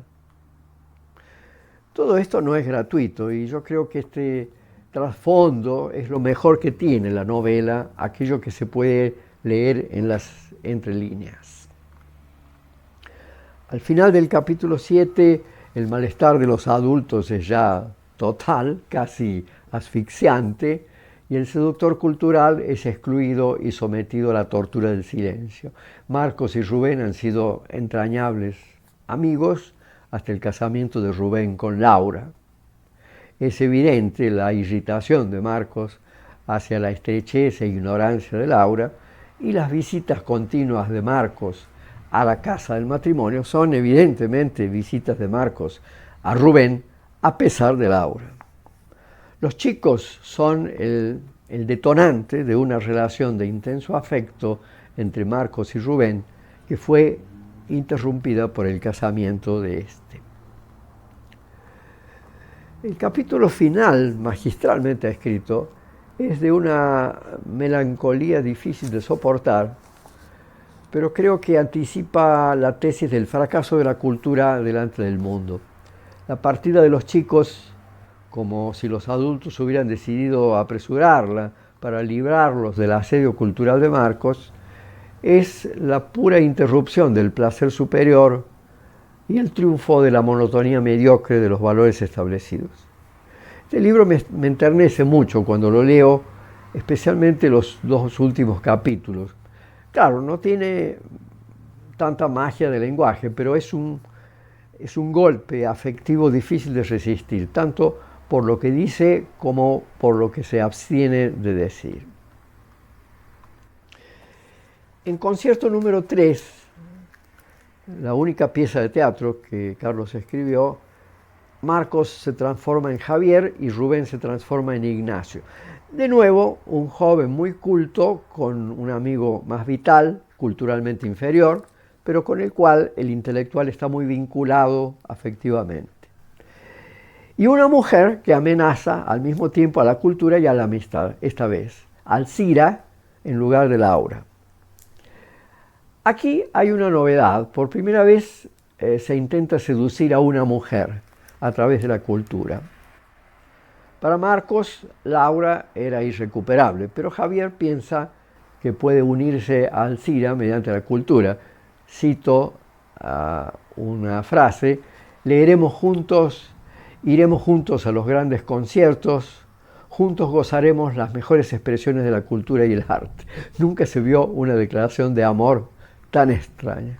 Todo esto no es gratuito y yo creo que este trasfondo es lo mejor que tiene la novela, aquello que se puede leer en las entrelíneas. Al final del capítulo 7, el malestar de los adultos es ya total, casi asfixiante, y el seductor cultural es excluido y sometido a la tortura del silencio. Marcos y Rubén han sido entrañables amigos hasta el casamiento de Rubén con Laura. Es evidente la irritación de Marcos hacia la estrechez e ignorancia de Laura, y las visitas continuas de Marcos a la casa del matrimonio son evidentemente visitas de Marcos a Rubén a pesar de Laura. Los chicos son el detonante de una relación de intenso afecto entre Marcos y Rubén que fue interrumpida por el casamiento de este. El capítulo final, magistralmente escrito, es de una melancolía difícil de soportar, pero creo que anticipa la tesis del fracaso de la cultura delante del mundo. La partida de los chicos, como si los adultos hubieran decidido apresurarla para librarlos del asedio cultural de Marcos, es la pura interrupción del placer superior y el triunfo de la monotonía mediocre de los valores establecidos. Este libro me enternece mucho cuando lo leo, especialmente los 2 últimos capítulos. Claro, no tiene tanta magia de lenguaje, pero es un golpe afectivo difícil de resistir, tanto por lo que dice como por lo que se abstiene de decir. En Concierto número 3, la única pieza de teatro que Carlos escribió, Marcos se transforma en Javier y Rubén se transforma en Ignacio. De nuevo, un joven muy culto con un amigo más vital, culturalmente inferior, pero con el cual el intelectual está muy vinculado afectivamente. Y una mujer que amenaza al mismo tiempo a la cultura y a la amistad, esta vez, Alcira en lugar de Laura. Aquí hay una novedad. Por primera vez se intenta seducir a una mujer a través de la cultura. Para Marcos, Laura era irrecuperable, pero Javier piensa que puede unirse a Alcira mediante la cultura. Cito una frase: leeremos juntos, iremos juntos a los grandes conciertos, juntos gozaremos las mejores expresiones de la cultura y el arte. Nunca se vio una declaración de amor tan extraña.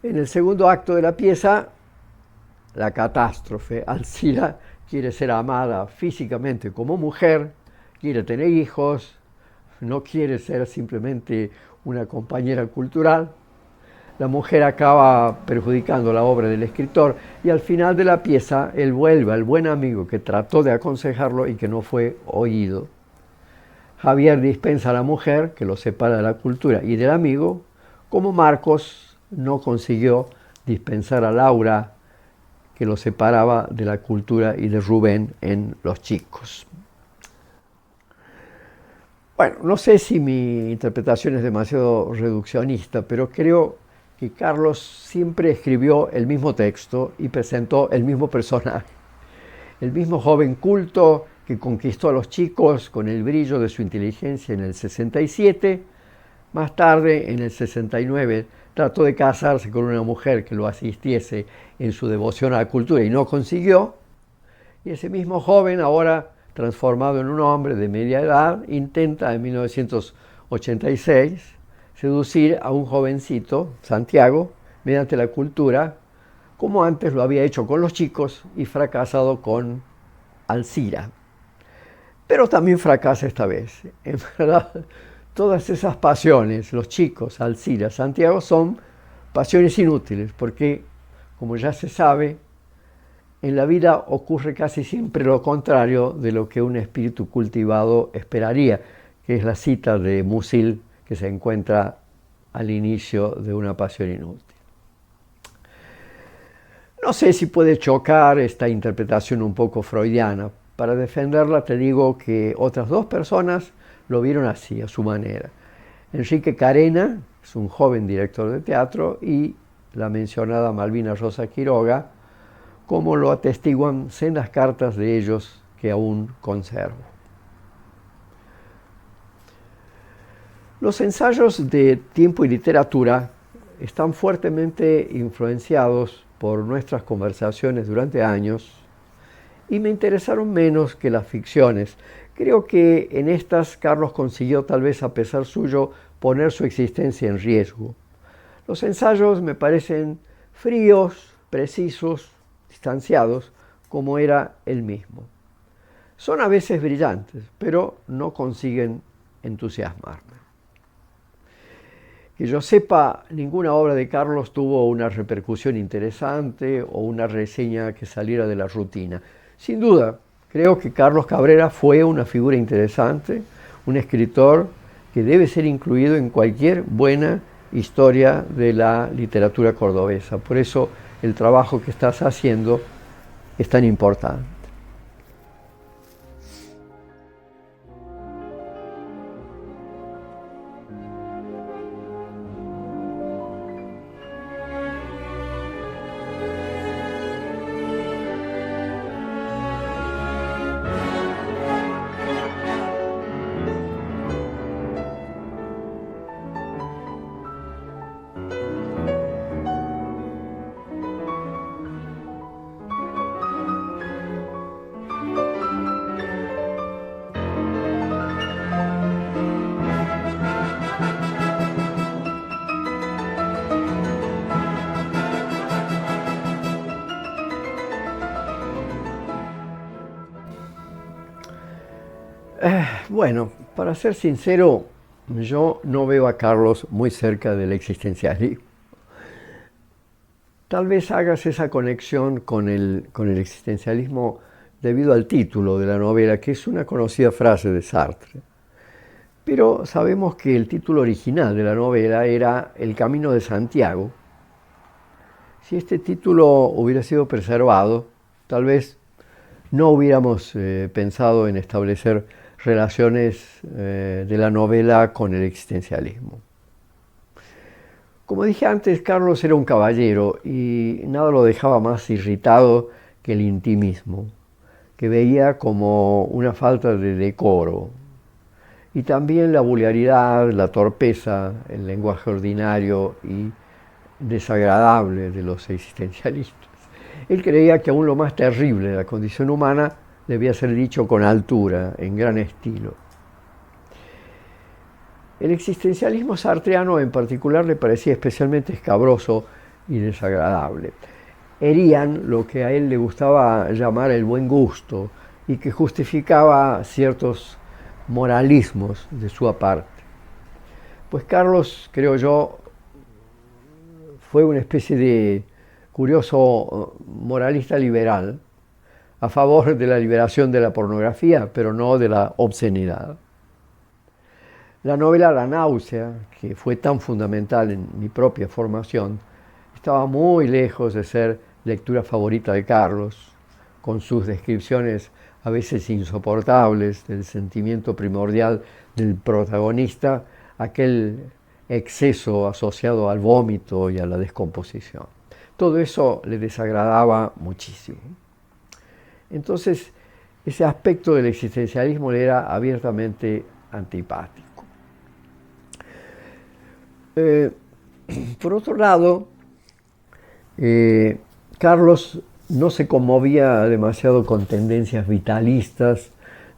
En el segundo acto de la pieza, la catástrofe. Alcira quiere ser amada físicamente como mujer, quiere tener hijos, no quiere ser simplemente una compañera cultural. La mujer acaba perjudicando la obra del escritor y al final de la pieza él vuelve al buen amigo que trató de aconsejarlo y que no fue oído. Javier dispensa a la mujer, que lo separa de la cultura y del amigo, como Marcos no consiguió dispensar a Laura, que lo separaba de la cultura y de Rubén en Los Chicos. Bueno, no sé si mi interpretación es demasiado reduccionista, pero creo que Carlos siempre escribió el mismo texto y presentó el mismo personaje. El mismo joven culto que conquistó a los chicos con el brillo de su inteligencia en el 67, más tarde, en el 69, trató de casarse con una mujer que lo asistiese en su devoción a la cultura y no consiguió. Y ese mismo joven, ahora transformado en un hombre de media edad, intenta en 1986 seducir a un jovencito, Santiago, mediante la cultura, como antes lo había hecho con los chicos y fracasado con Alcira. Pero también fracasa esta vez. En verdad, todas esas pasiones, los chicos, Alcira, Santiago, son pasiones inútiles, porque, como ya se sabe, en la vida ocurre casi siempre lo contrario de lo que un espíritu cultivado esperaría, que es la cita de Musil que se encuentra al inicio de Una pasión inútil. No sé si puede chocar esta interpretación un poco freudiana. Para defenderla te digo que otras dos personas lo vieron así, a su manera. Enrique Carena es un joven director de teatro y la mencionada Malvina Rosa Quiroga, como lo atestiguan sendas cartas de ellos que aún conservo. Los ensayos de Tiempo y Literatura están fuertemente influenciados por nuestras conversaciones durante años y me interesaron menos que las ficciones. Creo que en estas Carlos consiguió, tal vez a pesar suyo, poner su existencia en riesgo. Los ensayos me parecen fríos, precisos, distanciados, como era él mismo. Son a veces brillantes, pero no consiguen entusiasmarme. Que yo sepa, ninguna obra de Carlos tuvo una repercusión interesante o una reseña que saliera de la rutina. Sin duda, creo que Carlos Cabrera fue una figura interesante, un escritor que debe ser incluido en cualquier buena historia de la literatura cordobesa. Por eso el trabajo que estás haciendo es tan importante. Bueno, para ser sincero, yo no veo a Carlos muy cerca del existencialismo. Tal vez hagas esa conexión con el existencialismo debido al título de la novela, que es una conocida frase de Sartre. Pero sabemos que el título original de la novela era El Camino de Santiago. Si este título hubiera sido preservado, tal vez no hubiéramos pensado en establecer relaciones de la novela con el existencialismo. Como dije antes, Carlos era un caballero y nada lo dejaba más irritado que el intimismo, que veía como una falta de decoro, y también la vulgaridad, la torpeza, el lenguaje ordinario y desagradable de los existencialistas. Él creía que aún lo más terrible de la condición humana debía ser dicho con altura, en gran estilo. El existencialismo sartreano en particular le parecía especialmente escabroso y desagradable. Herían lo que a él le gustaba llamar el buen gusto y que justificaba ciertos moralismos de su parte. Pues Carlos, creo yo, fue una especie de curioso moralista liberal a favor de la liberación de la pornografía, pero no de la obscenidad. La novela La náusea, que fue tan fundamental en mi propia formación, estaba muy lejos de ser lectura favorita de Carlos, con sus descripciones a veces insoportables del sentimiento primordial del protagonista, aquel exceso asociado al vómito y a la descomposición. Todo eso le desagradaba muchísimo. Entonces, ese aspecto del existencialismo le era abiertamente antipático. Por otro lado, Carlos no se conmovía demasiado con tendencias vitalistas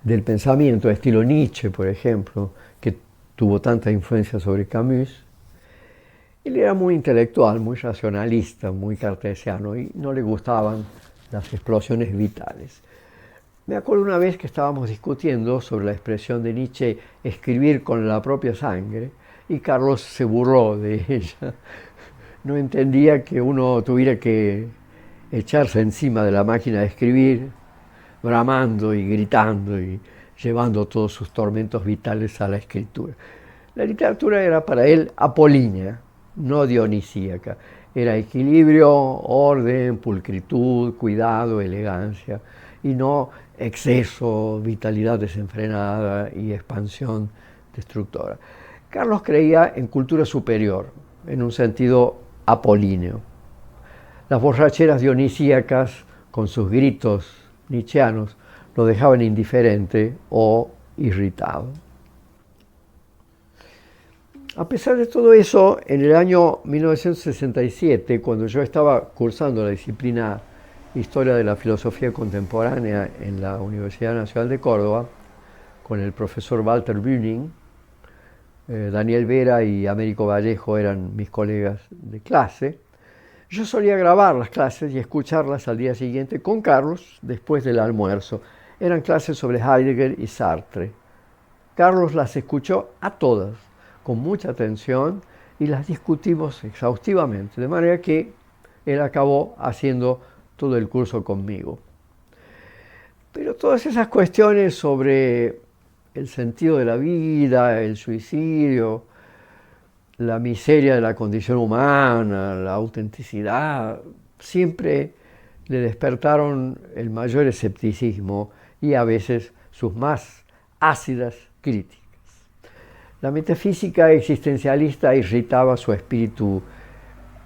del pensamiento, estilo Nietzsche, por ejemplo, que tuvo tanta influencia sobre Camus. Él era muy intelectual, muy racionalista, muy cartesiano y no le gustaban las explosiones vitales. Me acuerdo una vez que estábamos discutiendo sobre la expresión de Nietzsche, escribir con la propia sangre, y Carlos se burló de ella. No entendía que uno tuviera que echarse encima de la máquina de escribir, bramando y gritando y llevando todos sus tormentos vitales a la escritura. La literatura era para él apolínea, no dionisíaca. Era equilibrio, orden, pulcritud, cuidado, elegancia, y no exceso, vitalidad desenfrenada y expansión destructora. Carlos creía en cultura superior, en un sentido apolíneo. Las borracheras dionisíacas, con sus gritos nietzscheanos, lo dejaban indiferente o irritado. A pesar de todo eso, en el año 1967, cuando yo estaba cursando la disciplina Historia de la Filosofía Contemporánea en la Universidad Nacional de Córdoba, con el profesor Walter Bühning, Daniel Vera y Américo Vallejo eran mis colegas de clase, yo solía grabar las clases y escucharlas al día siguiente con Carlos después del almuerzo. Eran clases sobre Heidegger y Sartre. Carlos las escuchó a todas, con mucha atención, y las discutimos exhaustivamente, de manera que él acabó haciendo todo el curso conmigo. Pero todas esas cuestiones sobre el sentido de la vida, el suicidio, la miseria de la condición humana, la autenticidad, siempre le despertaron el mayor escepticismo y a veces sus más ácidas críticas. La metafísica existencialista irritaba su espíritu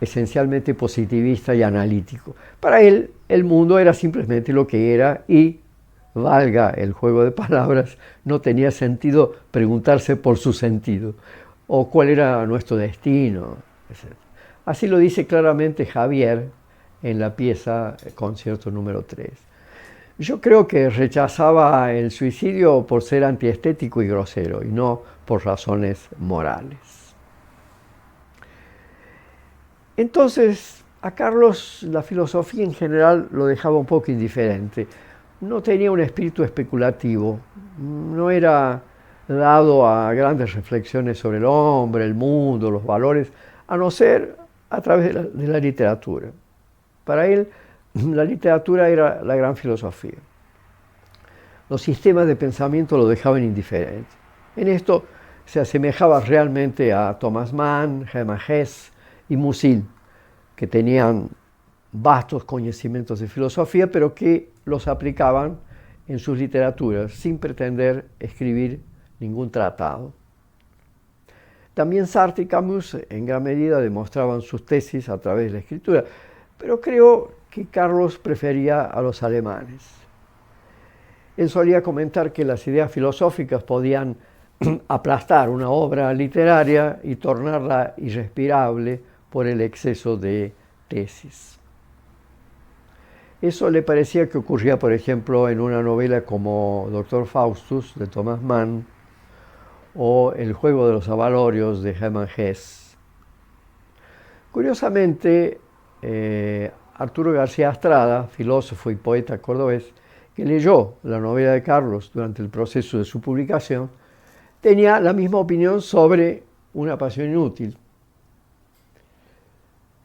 esencialmente positivista y analítico. Para él, el mundo era simplemente lo que era y, valga el juego de palabras, no tenía sentido preguntarse por su sentido o cuál era nuestro destino, etc. Así lo dice claramente Javier en la pieza Concierto número 3. Yo creo que rechazaba el suicidio por ser antiestético y grosero y no por razones morales. Entonces, a Carlos la filosofía en general lo dejaba un poco indiferente. No tenía un espíritu especulativo, no era dado a grandes reflexiones sobre el hombre, el mundo, los valores, a no ser a través de la literatura. Para él, la literatura era la gran filosofía. Los sistemas de pensamiento lo dejaban indiferente. En esto se asemejaba realmente a Thomas Mann, Hermann Hesse y Musil, que tenían vastos conocimientos de filosofía, pero que los aplicaban en sus literaturas sin pretender escribir ningún tratado. También Sartre y Camus en gran medida demostraban sus tesis a través de la escritura, pero creo que Carlos prefería a los alemanes. Él solía comentar que las ideas filosóficas podían aplastar una obra literaria y tornarla irrespirable por el exceso de tesis. Eso le parecía que ocurría, por ejemplo, en una novela como Doctor Faustus de Thomas Mann o El juego de los avalorios de Hermann Hesse. Curiosamente, Arturo García Astrada, filósofo y poeta cordobés, que leyó la novela de Carlos durante el proceso de su publicación, tenía la misma opinión sobre Una pasión inútil,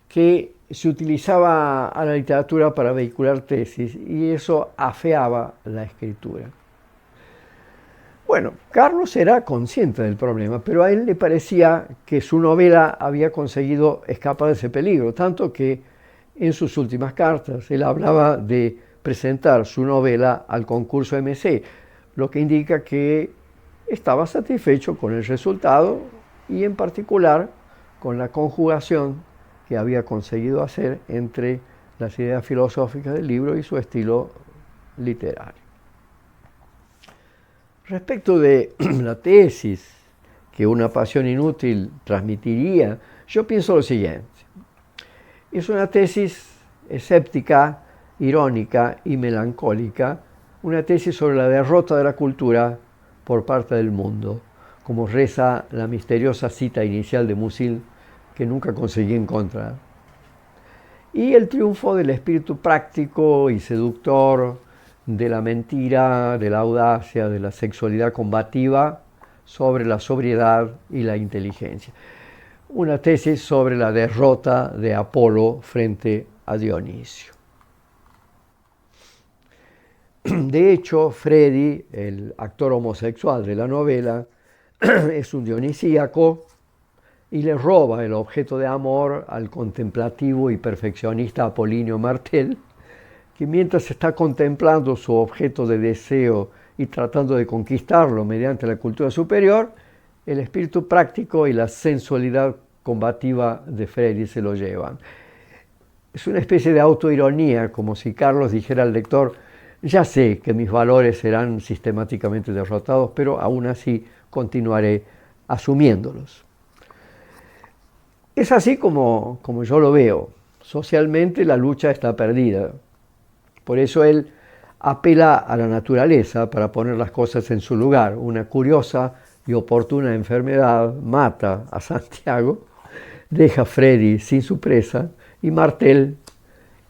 que se utilizaba a la literatura para vehicular tesis y eso afeaba la escritura. Bueno, Carlos era consciente del problema, pero a él le parecía que su novela había conseguido escapar de ese peligro, tanto que en sus últimas cartas él hablaba de presentar su novela al concurso MC, lo que indica que estaba satisfecho con el resultado y en particular con la conjugación que había conseguido hacer entre las ideas filosóficas del libro y su estilo literario. Respecto de la tesis que Una pasión inútil transmitiría, yo pienso lo siguiente. Es una tesis escéptica, irónica y melancólica, una tesis sobre la derrota de la cultura por parte del mundo, como reza la misteriosa cita inicial de Musil que nunca conseguí encontrar. Y el triunfo del espíritu práctico y seductor, de la mentira, de la audacia, de la sexualidad combativa sobre la sobriedad y la inteligencia. Una tesis sobre la derrota de Apolo frente a Dionisio. De hecho, Freddy, el actor homosexual de la novela, es un dionisíaco y le roba el objeto de amor al contemplativo y perfeccionista Apolíneo Martel, que mientras está contemplando su objeto de deseo y tratando de conquistarlo mediante la cultura superior, el espíritu práctico y la sensualidad combativa de Freddy se lo llevan. Es una especie de autoironía, como si Carlos dijera al lector: ya sé que mis valores serán sistemáticamente derrotados, pero aún así continuaré asumiéndolos. Es así como yo lo veo. Socialmente la lucha está perdida. Por eso él apela a la naturaleza para poner las cosas en su lugar. Una curiosa y oportuna enfermedad mata a Santiago, deja a Freddy sin su presa y Martel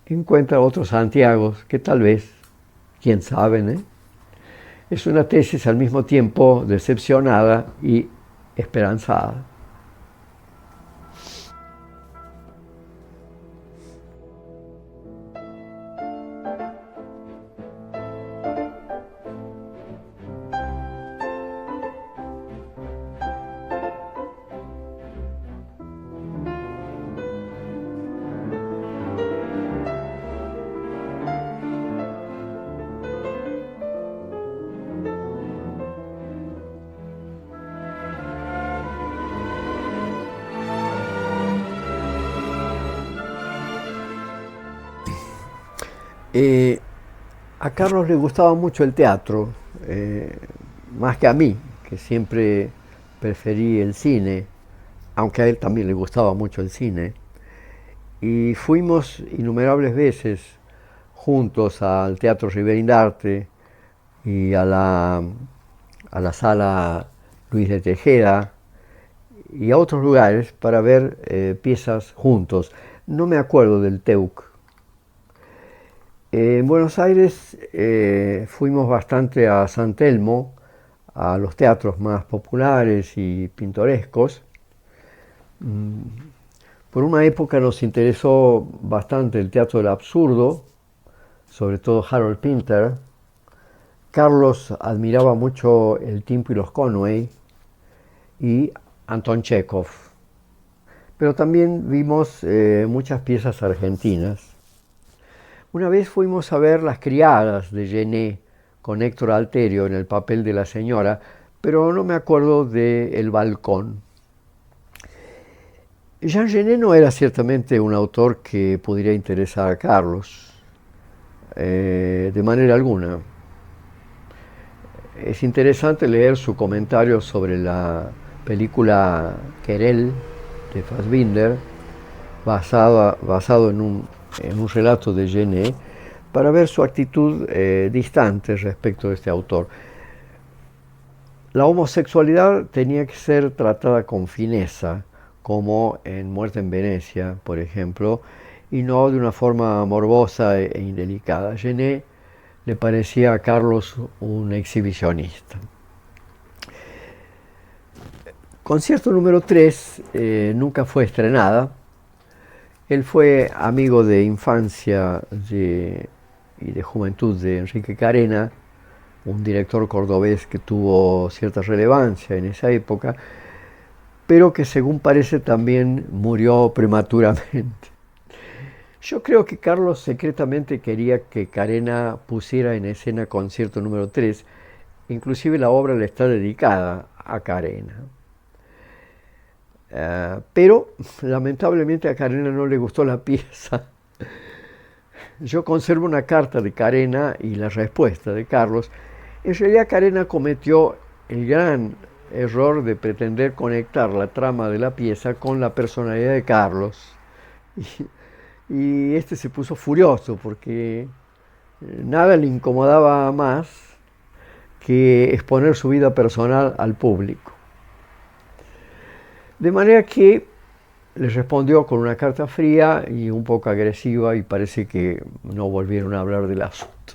encuentra otros Santiagos que tal vez, quién sabe, es una tesis al mismo tiempo decepcionada y esperanzada. A Carlos le gustaba mucho el teatro, más que a mí, que siempre preferí el cine, aunque a él también le gustaba mucho el cine. Y fuimos innumerables veces juntos al Teatro Rivera-Indarte y a la Sala Luis de Tejeda y a otros lugares para ver piezas juntos. No me acuerdo del Teuc. En Buenos Aires fuimos bastante a San Telmo, a los teatros más populares y pintorescos. Por una época nos interesó bastante el teatro del absurdo, sobre todo Harold Pinter. Carlos admiraba mucho El Timpo y los Conway y Anton Chekhov. Pero también vimos muchas piezas argentinas. Una vez fuimos a ver Las Criadas de Genet con Héctor Alterio en el papel de la señora, pero no me acuerdo de El Balcón. Jean Genet no era ciertamente un autor que pudiera interesar a Carlos, de manera alguna. Es interesante leer su comentario sobre la película Querelle de Fassbinder, basado en un relato de Genet, para ver su actitud distante respecto de este autor. La homosexualidad tenía que ser tratada con fineza, como en Muerte en Venecia, por ejemplo, y no de una forma morbosa e indelicada. Genet le parecía a Carlos un exhibicionista. Concierto número 3 nunca fue estrenada. Él fue amigo de infancia y de juventud de Enrique Carena, un director cordobés que tuvo cierta relevancia en esa época, pero que según parece también murió prematuramente. Yo creo que Carlos secretamente quería que Carena pusiera en escena Concierto número 3, inclusive la obra le está dedicada a Carena. Pero lamentablemente a Carena no le gustó la pieza. Yo conservo una carta de Carena y la respuesta de Carlos. En realidad Carena cometió el gran error de pretender conectar la trama de la pieza con la personalidad de Carlos. Y este se puso furioso porque nada le incomodaba más que exponer su vida personal al público. De manera que le respondió con una carta fría y un poco agresiva y parece que no volvieron a hablar del asunto.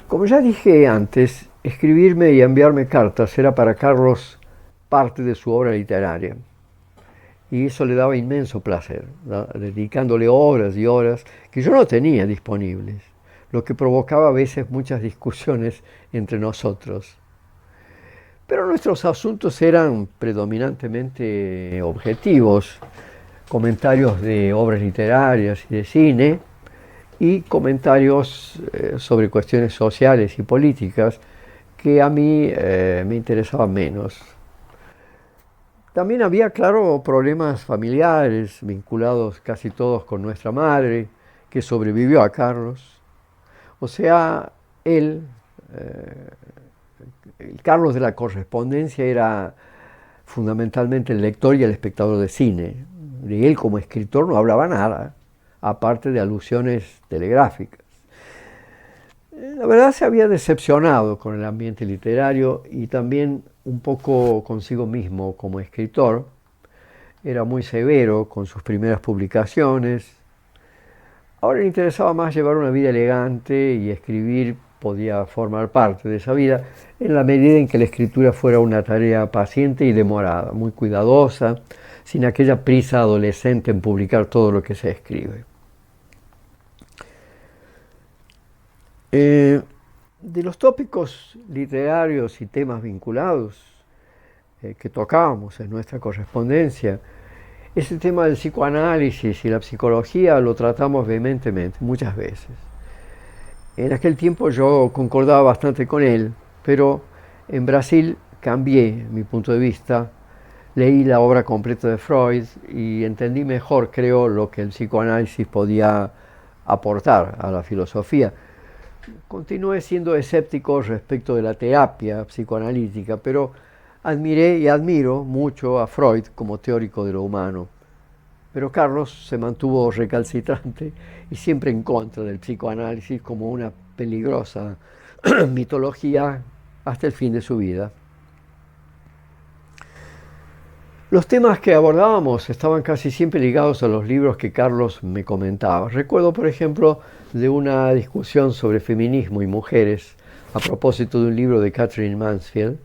Como ya dije antes, escribirme y enviarme cartas era para Carlos parte de su obra literaria. Y eso le daba inmenso placer, dedicándole horas y horas que yo no tenía disponibles, lo que provocaba a veces muchas discusiones entre nosotros. Pero nuestros asuntos eran predominantemente objetivos, comentarios de obras literarias y de cine, y comentarios sobre cuestiones sociales y políticas que a mí me interesaban menos. También había, claro, problemas familiares vinculados casi todos con nuestra madre, que sobrevivió a Carlos. O sea, él, el Carlos de la correspondencia, era fundamentalmente el lector y el espectador de cine. De él como escritor no hablaba nada, aparte de alusiones telegráficas. La verdad se había decepcionado con el ambiente literario y también un poco consigo mismo como escritor. Era muy severo con sus primeras publicaciones. Ahora le interesaba más llevar una vida elegante y escribir podía formar parte de esa vida en la medida en que la escritura fuera una tarea paciente y demorada, muy cuidadosa, sin aquella prisa adolescente en publicar todo lo que se escribe. De los tópicos literarios y temas vinculados que tocábamos en nuestra correspondencia, ese tema del psicoanálisis y la psicología lo tratamos vehementemente, muchas veces. En aquel tiempo yo concordaba bastante con él, pero en Brasil cambié mi punto de vista, leí la obra completa de Freud y entendí mejor, creo, lo que el psicoanálisis podía aportar a la filosofía. Continué siendo escéptico respecto de la terapia psicoanalítica, pero admiré y admiro mucho a Freud como teórico de lo humano. Pero Carlos se mantuvo recalcitrante y siempre en contra del psicoanálisis como una peligrosa mitología hasta el fin de su vida. Los temas que abordábamos estaban casi siempre ligados a los libros que Carlos me comentaba. Recuerdo, por ejemplo, de una discusión sobre feminismo y mujeres a propósito de un libro de Catherine Mansfield,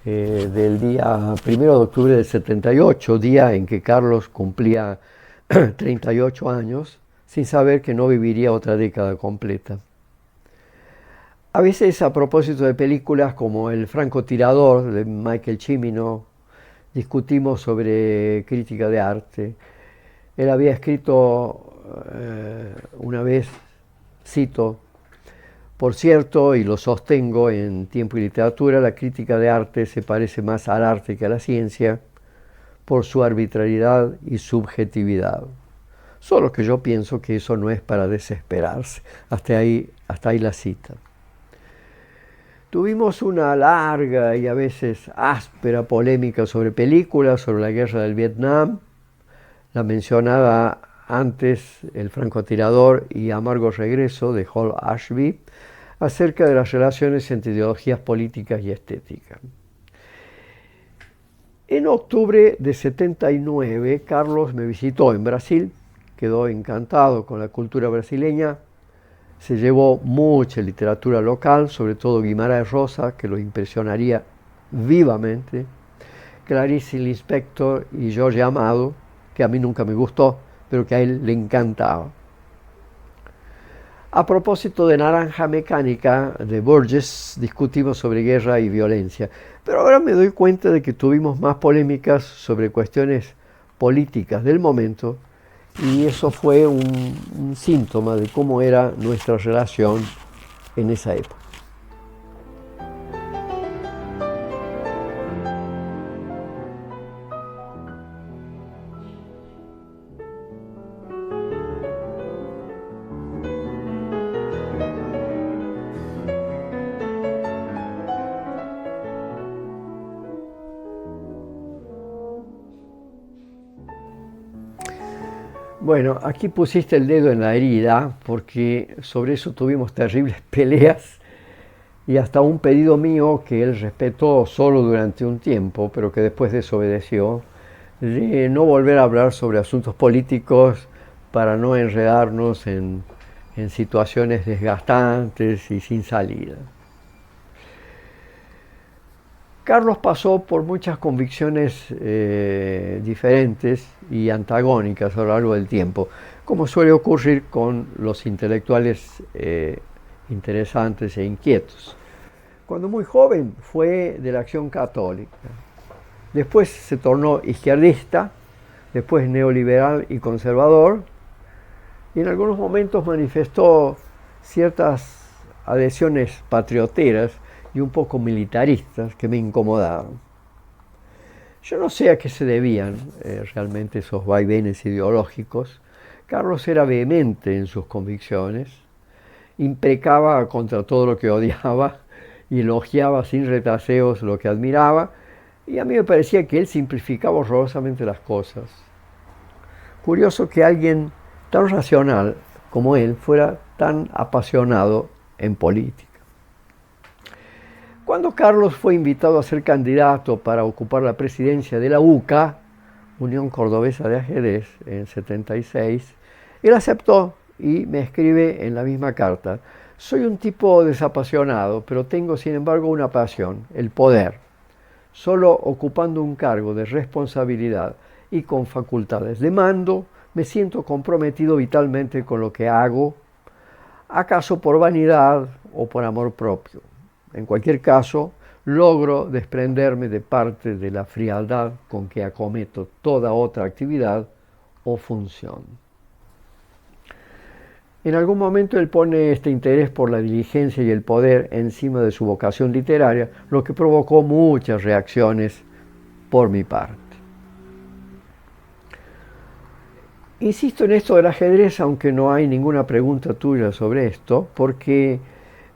del día 1 de octubre del 78, día en que Carlos cumplía 38 años, sin saber que no viviría otra década completa. A veces a propósito de películas como El francotirador de Michael Cimino, discutimos sobre crítica de arte. Él había escrito una vez, cito: por cierto, y lo sostengo en Tiempo y Literatura, la crítica de arte se parece más al arte que a la ciencia por su arbitrariedad y subjetividad. Solo que yo pienso que eso no es para desesperarse. Hasta ahí la cita. Tuvimos una larga y a veces áspera polémica sobre películas, sobre la guerra del Vietnam, la mencionada antes El francotirador y Amargo regreso de Hall Ashby, acerca de las relaciones entre ideologías políticas y estética. En octubre de 79, Carlos me visitó en Brasil, quedó encantado con la cultura brasileña, se llevó mucha literatura local, sobre todo Guimarães Rosa, que lo impresionaría vivamente, Clarice Lispector y Jorge Amado, que a mí nunca me gustó, pero que a él le encantaba. A propósito de Naranja Mecánica de Borges, discutimos sobre guerra y violencia, pero ahora me doy cuenta de que tuvimos más polémicas sobre cuestiones políticas del momento, y eso fue un síntoma de cómo era nuestra relación en esa época. Bueno, aquí pusiste el dedo en la herida, porque sobre eso tuvimos terribles peleas y hasta un pedido mío que él respetó solo durante un tiempo, pero que después desobedeció, de no volver a hablar sobre asuntos políticos para no enredarnos en situaciones desgastantes y sin salida. Carlos pasó por muchas convicciones diferentes y antagónicas a lo largo del tiempo, como suele ocurrir con los intelectuales interesantes e inquietos. Cuando muy joven fue de la Acción Católica, después se tornó izquierdista, después neoliberal y conservador, y en algunos momentos manifestó ciertas adhesiones patrioteras y un poco militaristas que me incomodaban. Yo no sé a qué se debían realmente esos vaivenes ideológicos. Carlos era vehemente en sus convicciones, imprecaba contra todo lo que odiaba y elogiaba sin retaseos lo que admiraba, y a mí me parecía que él simplificaba horrorosamente las cosas. Curioso que alguien tan racional como él fuera tan apasionado en política. Cuando Carlos fue invitado a ser candidato para ocupar la presidencia de la UCA, Unión Cordobesa de Ajedrez, en 76, él aceptó y me escribe en la misma carta: soy un tipo desapasionado, pero tengo sin embargo una pasión, el poder. Solo ocupando un cargo de responsabilidad y con facultades de mando, me siento comprometido vitalmente con lo que hago, acaso por vanidad o por amor propio. En cualquier caso, logro desprenderme de parte de la frialdad con que acometo toda otra actividad o función. En algún momento él pone este interés por la diligencia y el poder encima de su vocación literaria, lo que provocó muchas reacciones por mi parte. Insisto en esto del ajedrez, aunque no hay ninguna pregunta tuya sobre esto, porque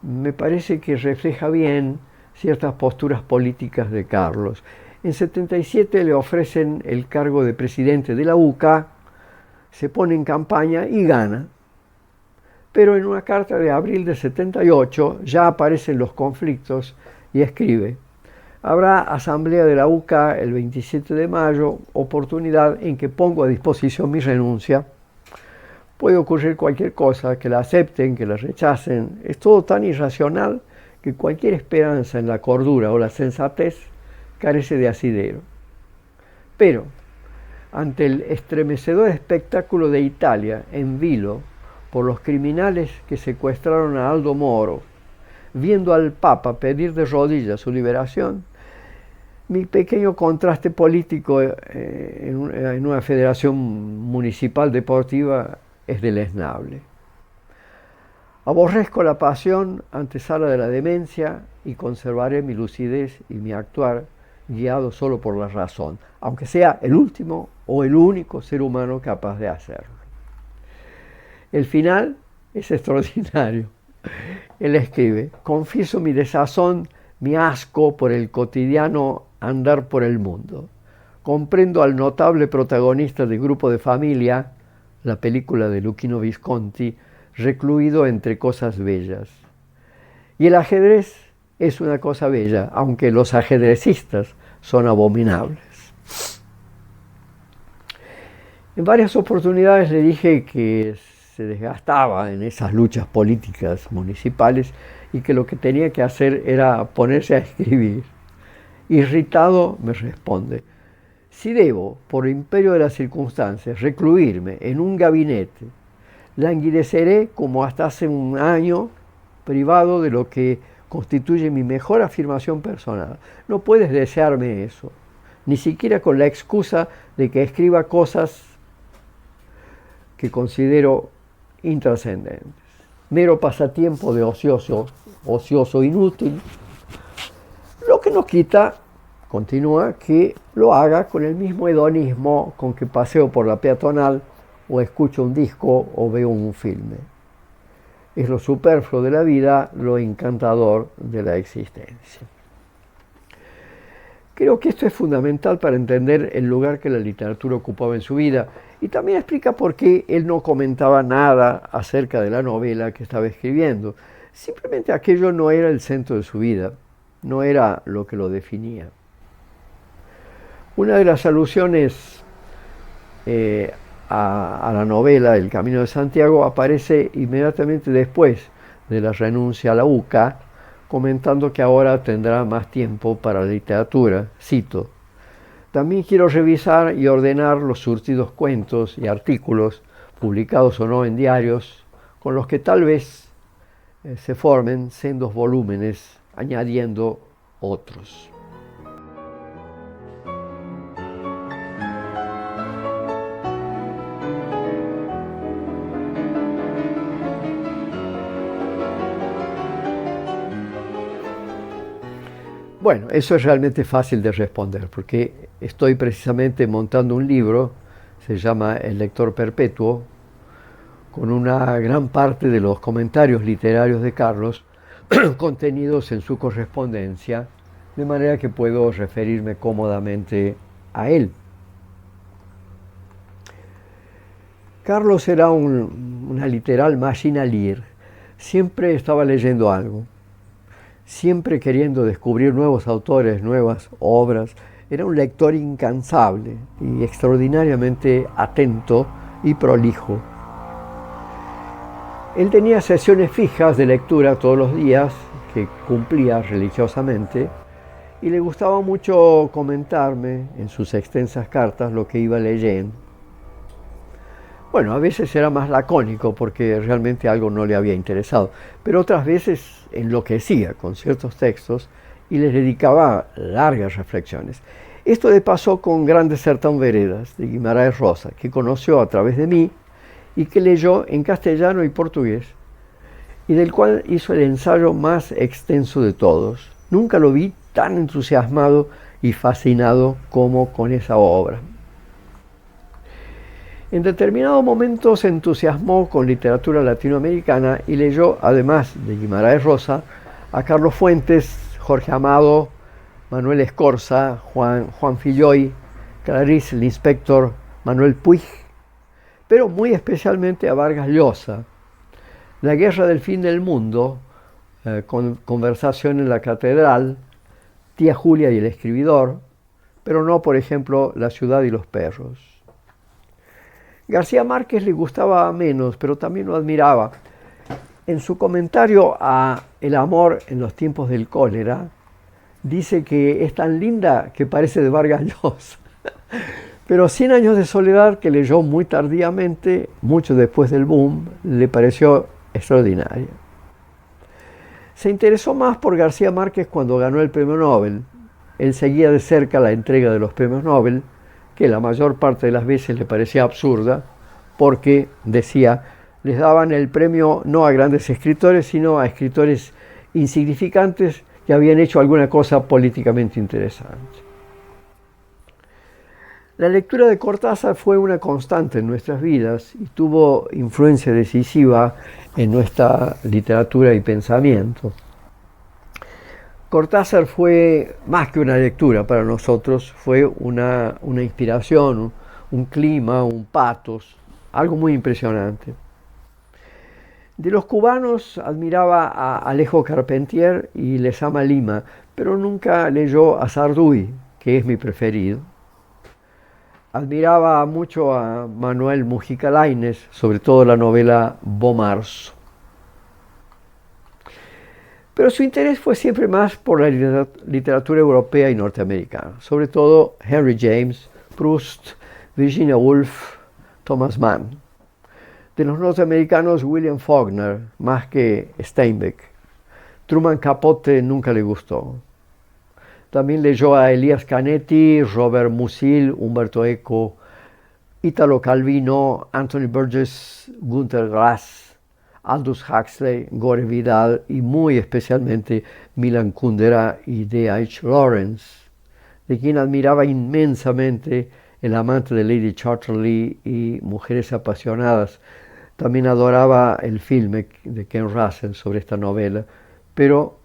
me parece que refleja bien ciertas posturas políticas de Carlos. En 77 le ofrecen el cargo de presidente de la UCA, se pone en campaña y gana. Pero en una carta de abril de 78 ya aparecen los conflictos y escribe: habrá asamblea de la UCA el 27 de mayo, oportunidad en que pongo a disposición mi renuncia. Puede ocurrir cualquier cosa, que la acepten, que la rechacen. Es todo tan irracional que cualquier esperanza en la cordura o la sensatez carece de asidero. Pero, ante el estremecedor espectáculo de Italia en vilo por los criminales que secuestraron a Aldo Moro, viendo al Papa pedir de rodillas su liberación, Mi pequeño contraste político en una federación municipal deportiva es deleznable. Aborrezco la pasión, antesala de la demencia, y conservaré mi lucidez y mi actuar guiado solo por la razón, aunque sea el último o el único ser humano capaz de hacerlo. El final es extraordinario. Él escribe: confieso mi desazón, mi asco por el cotidiano andar por el mundo. Comprendo al notable protagonista de Grupo de Familia, la película de Luchino Visconti, recluido entre cosas bellas. Y el ajedrez es una cosa bella, aunque los ajedrecistas son abominables. En varias oportunidades le dije que se desgastaba en esas luchas políticas municipales y que lo que tenía que hacer era ponerse a escribir. Irritado me responde: si debo, por imperio de las circunstancias, recluirme en un gabinete, languideceré como hasta hace un año, privado de lo que constituye mi mejor afirmación personal. No puedes desearme eso, ni siquiera con la excusa de que escriba cosas que considero intrascendentes. Mero pasatiempo de ocioso inútil, lo que no quita, continúa, que lo haga con el mismo hedonismo con que paseo por la peatonal o escucho un disco o veo un filme. Es lo superfluo de la vida, lo encantador de la existencia. Creo que esto es fundamental para entender el lugar que la literatura ocupaba en su vida y también explica por qué él no comentaba nada acerca de la novela que estaba escribiendo. Simplemente aquello no era el centro de su vida, no era lo que lo definía. Una de las alusiones a la novela El Camino de Santiago aparece inmediatamente después de la renuncia a la UCA, comentando que ahora tendrá más tiempo para la literatura. Cito: también quiero revisar y ordenar los surtidos cuentos y artículos, publicados o no en diarios, con los que tal vez se formen sendos volúmenes, añadiendo otros. Bueno, eso es realmente fácil de responder, porque estoy precisamente montando un libro, se llama El lector perpetuo, con una gran parte de los comentarios literarios de Carlos contenidos en su correspondencia, de manera que puedo referirme cómodamente a él. Carlos era una literal machine à lire, siempre estaba leyendo algo. Siempre queriendo descubrir nuevos autores, nuevas obras. Era un lector incansable y extraordinariamente atento y prolijo. Él tenía sesiones fijas de lectura todos los días, que cumplía religiosamente, y le gustaba mucho comentarme en sus extensas cartas lo que iba leyendo. Bueno, a veces era más lacónico porque realmente algo no le había interesado, pero otras veces enloquecía con ciertos textos y les dedicaba largas reflexiones. Esto le pasó con Grandes Sertón Veredas, de Guimarães Rosa, que conoció a través de mí y que leyó en castellano y portugués, y del cual hizo el ensayo más extenso de todos. Nunca lo vi tan entusiasmado y fascinado como con esa obra. En determinado momento se entusiasmó con literatura latinoamericana y leyó, además de Guimarães Rosa, a Carlos Fuentes, Jorge Amado, Manuel Escorza, Juan Filloy, Clarice Lispector, Manuel Puig, pero muy especialmente a Vargas Llosa. La guerra del fin del mundo, Conversación en la catedral, Tía Julia y el escribidor, pero no, por ejemplo, La ciudad y los perros. García Márquez le gustaba menos, pero también lo admiraba. En su comentario a El amor en los tiempos del cólera, dice que es tan linda que parece de Vargas Llosa. Pero 100 años de soledad, que leyó muy tardíamente, mucho después del boom, le pareció extraordinaria. Se interesó más por García Márquez cuando ganó el premio Nobel, Él seguía de cerca la entrega de los premios Nobel, que la mayor parte de las veces le parecía absurda, porque, decía, les daban el premio no a grandes escritores, sino a escritores insignificantes que habían hecho alguna cosa políticamente interesante. La lectura de Cortázar fue una constante en nuestras vidas y tuvo influencia decisiva en nuestra literatura y pensamiento. Cortázar fue más que una lectura para nosotros, fue una inspiración, un clima, un pathos, algo muy impresionante. De los cubanos admiraba a Alejo Carpentier y Lezama Lima, pero nunca leyó a Sarduy, que es mi preferido. Admiraba mucho a Manuel Mujica Lainez, sobre todo la novela Bomarzo. Pero su interés fue siempre más por la literatura europea y norteamericana, sobre todo Henry James, Proust, Virginia Woolf, Thomas Mann. De los norteamericanos, William Faulkner, más que Steinbeck. Truman Capote nunca le gustó. También leyó a Elías Canetti, Robert Musil, Umberto Eco, Italo Calvino, Anthony Burgess, Günter Grass, Aldous Huxley, Gore Vidal y muy especialmente Milan Kundera y D.H. Lawrence, de quien admiraba inmensamente El amante de Lady Chatterley y Mujeres apasionadas. También adoraba el filme de Ken Russell sobre esta novela, pero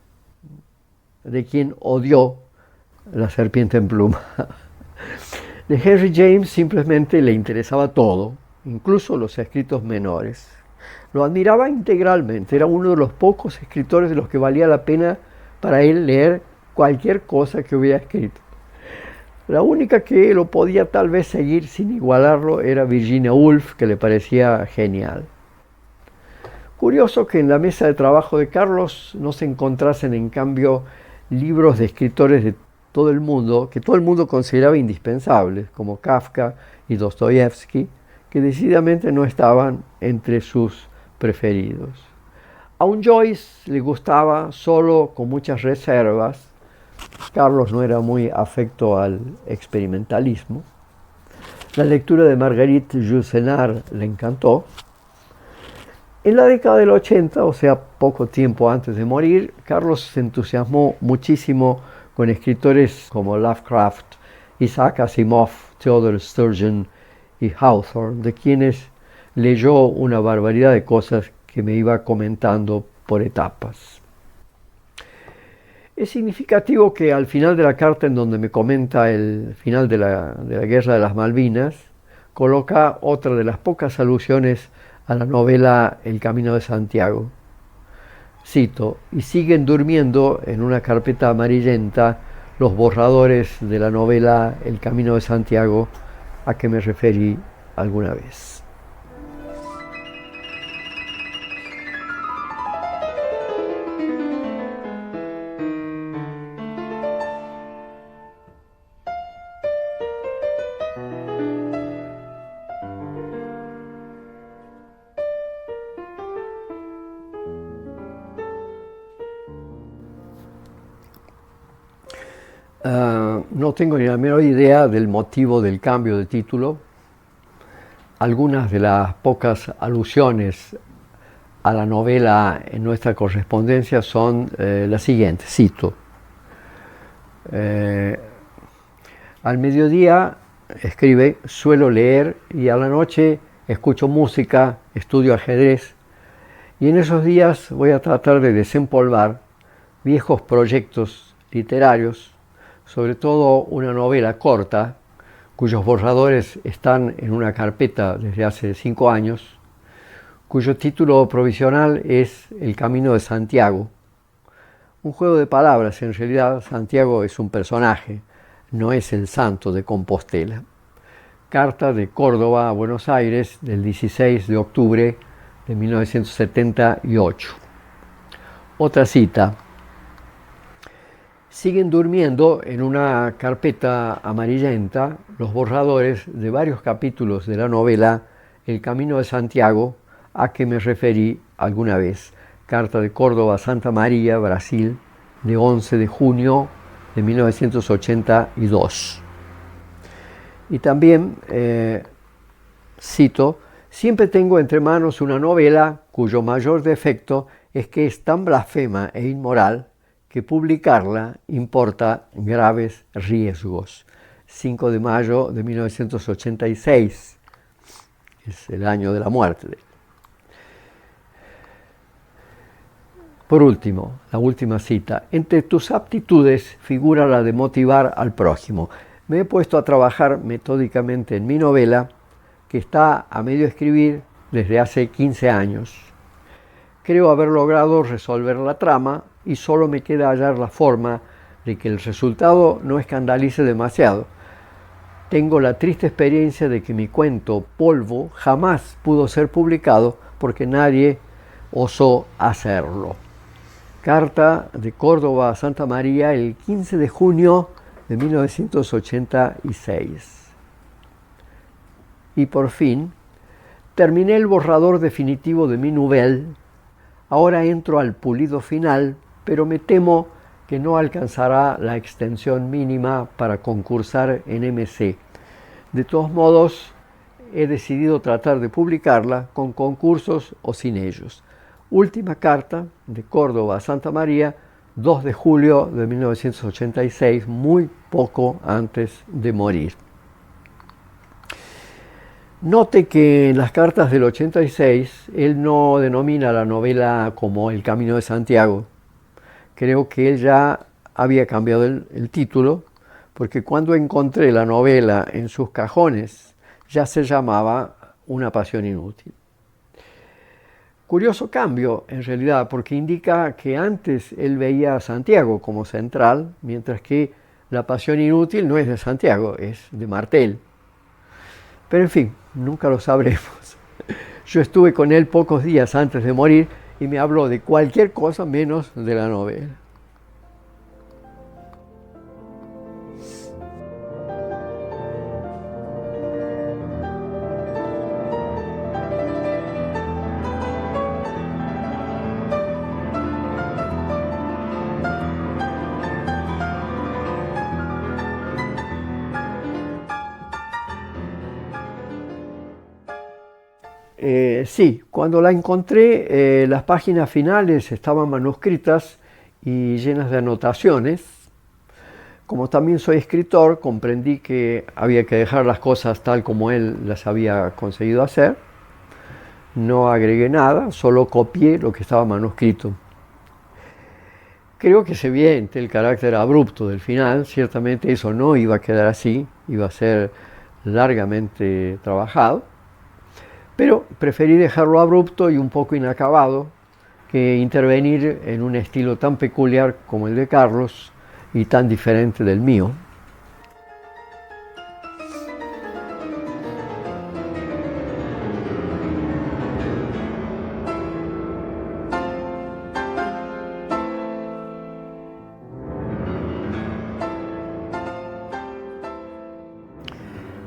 de quien odió La serpiente en pluma. De Henry James simplemente le interesaba todo, incluso los escritos menores. Lo admiraba integralmente, era uno de los pocos escritores de los que valía la pena para él leer cualquier cosa que hubiera escrito. La única que lo podía tal vez seguir sin igualarlo era Virginia Woolf, que le parecía genial. Curioso que en la mesa de trabajo de Carlos no se encontrasen en cambio libros de escritores de todo el mundo, que todo el mundo consideraba indispensables, como Kafka y Dostoyevsky, que decididamente no estaban entre sus preferidos. A un Joyce le gustaba solo con muchas reservas. Carlos no era muy afecto al experimentalismo. La lectura de Marguerite Yourcenar le encantó. En la década del 80, o sea, poco tiempo antes de morir, Carlos se entusiasmó muchísimo con escritores como Lovecraft, Isaac Asimov, Theodore Sturgeon y Hawthorne, de quienes leyó una barbaridad de cosas que me iba comentando por etapas. Es significativo que al final de la carta en donde me comenta el final de la Guerra de las Malvinas, coloca otra de las pocas alusiones a la novela El Camino de Santiago. Cito, y siguen durmiendo en una carpeta amarillenta los borradores de la novela El Camino de Santiago a que me referí alguna vez. No tengo ni la menor idea del motivo del cambio de título. Algunas de las pocas alusiones a la novela en nuestra correspondencia son las siguientes, cito. Al mediodía, escribe, suelo leer y a la noche escucho música, estudio ajedrez y en esos días voy a tratar de desempolvar viejos proyectos literarios, sobre todo una novela corta, cuyos borradores están en una carpeta desde hace 5 años, cuyo título provisional es El Camino de Santiago. Un juego de palabras, en realidad Santiago es un personaje, no es el santo de Compostela. Carta de Córdoba a Buenos Aires del 16 de octubre de 1978. Otra cita. Siguen durmiendo en una carpeta amarillenta los borradores de varios capítulos de la novela El Camino de Santiago, a que me referí alguna vez. Carta de Córdoba a Santa María, Brasil, de 11 de junio de 1982. Y también, cito, siempre tengo entre manos una novela cuyo mayor defecto es que es tan blasfema e inmoral que publicarla importa graves riesgos. 5 de mayo de 1986, es el año de la muerte de él. Por último, la última cita. Entre tus aptitudes figura la de motivar al prójimo. Me he puesto a trabajar metódicamente en mi novela, que está a medio escribir desde hace 15 años. Creo haber logrado resolver la trama y solo me queda hallar la forma de que el resultado no escandalice demasiado. Tengo la triste experiencia de que mi cuento Polvo jamás pudo ser publicado porque nadie osó hacerlo. Carta de Córdoba a Santa María el 15 de junio de 1986. Y por fin, terminé el borrador definitivo de mi novel. Ahora entro al pulido final, pero me temo que no alcanzará la extensión mínima para concursar en MC. De todos modos, he decidido tratar de publicarla con concursos o sin ellos. Última carta de Córdoba a Santa María, 2 de julio de 1986, muy poco antes de morir. Note que en las cartas del 86 él no denomina la novela como El Camino de Santiago. Creo que él ya había cambiado el título, porque cuando encontré la novela en sus cajones ya se llamaba Una pasión inútil. Curioso cambio, en realidad, porque indica que antes él veía a Santiago como central, mientras que La pasión inútil no es de Santiago, es de Martel. Pero en fin, nunca lo sabremos. Yo estuve con él pocos días antes de morir y me habló de cualquier cosa menos de la novela. Sí, cuando la encontré, las páginas finales estaban manuscritas y llenas de anotaciones. Como también soy escritor, comprendí que había que dejar las cosas tal como él las había conseguido hacer. No agregué nada, solo copié lo que estaba manuscrito. Creo que es evidente el carácter abrupto del final. Ciertamente eso no iba a quedar así, iba a ser largamente trabajado. Pero preferí dejarlo abrupto y un poco inacabado que intervenir en un estilo tan peculiar como el de Carlos y tan diferente del mío.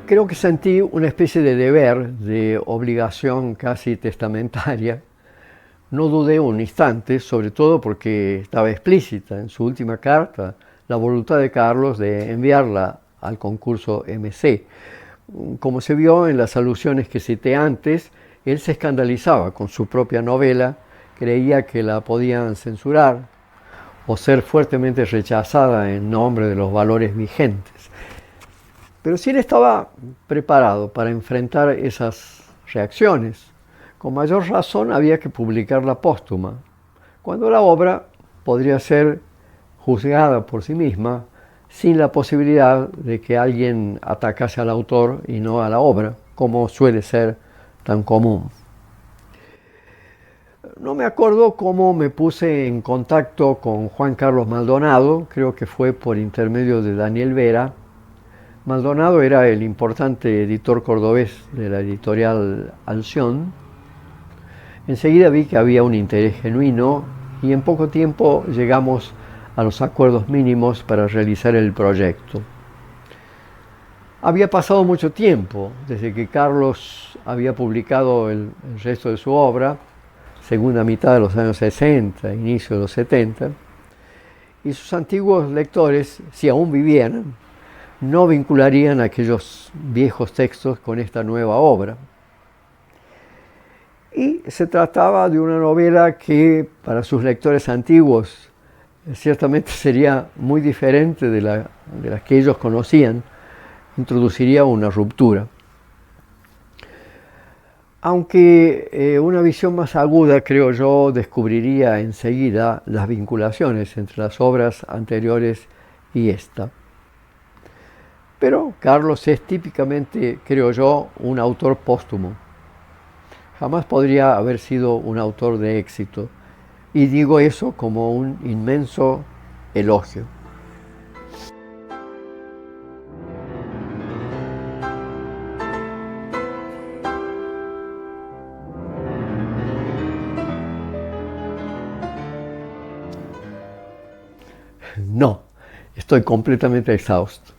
Creo que sentí una especie de deber, de obligación casi testamentaria. No dudé un instante, sobre todo porque estaba explícita en su última carta la voluntad de Carlos de enviarla al concurso MC. Como se vio en las alusiones que cité antes, él se escandalizaba con su propia novela, creía que la podían censurar o ser fuertemente rechazada en nombre de los valores vigentes. Pero si él estaba preparado para enfrentar esas reacciones, con mayor razón había que publicarla póstuma, cuando la obra podría ser juzgada por sí misma sin la posibilidad de que alguien atacase al autor y no a la obra, como suele ser tan común. No me acuerdo cómo me puse en contacto con Juan Carlos Maldonado, creo que fue por intermedio de Daniel Vera. Maldonado era el importante editor cordobés de la editorial Alción. Enseguida vi que había un interés genuino y en poco tiempo llegamos a los acuerdos mínimos para realizar el proyecto. Había pasado mucho tiempo desde que Carlos había publicado el resto de su obra, segunda mitad de los años 60, inicio de los 70, y sus antiguos lectores, si aún vivieran, no vincularían aquellos viejos textos con esta nueva obra. Y se trataba de una novela que para sus lectores antiguos ciertamente sería muy diferente de las que ellos conocían, introduciría una ruptura. Aunque una visión más aguda, creo yo, descubriría enseguida las vinculaciones entre las obras anteriores y esta. Pero Carlos es típicamente, creo yo, un autor póstumo. Jamás podría haber sido un autor de éxito. Y digo eso como un inmenso elogio. No, estoy completamente exhausto.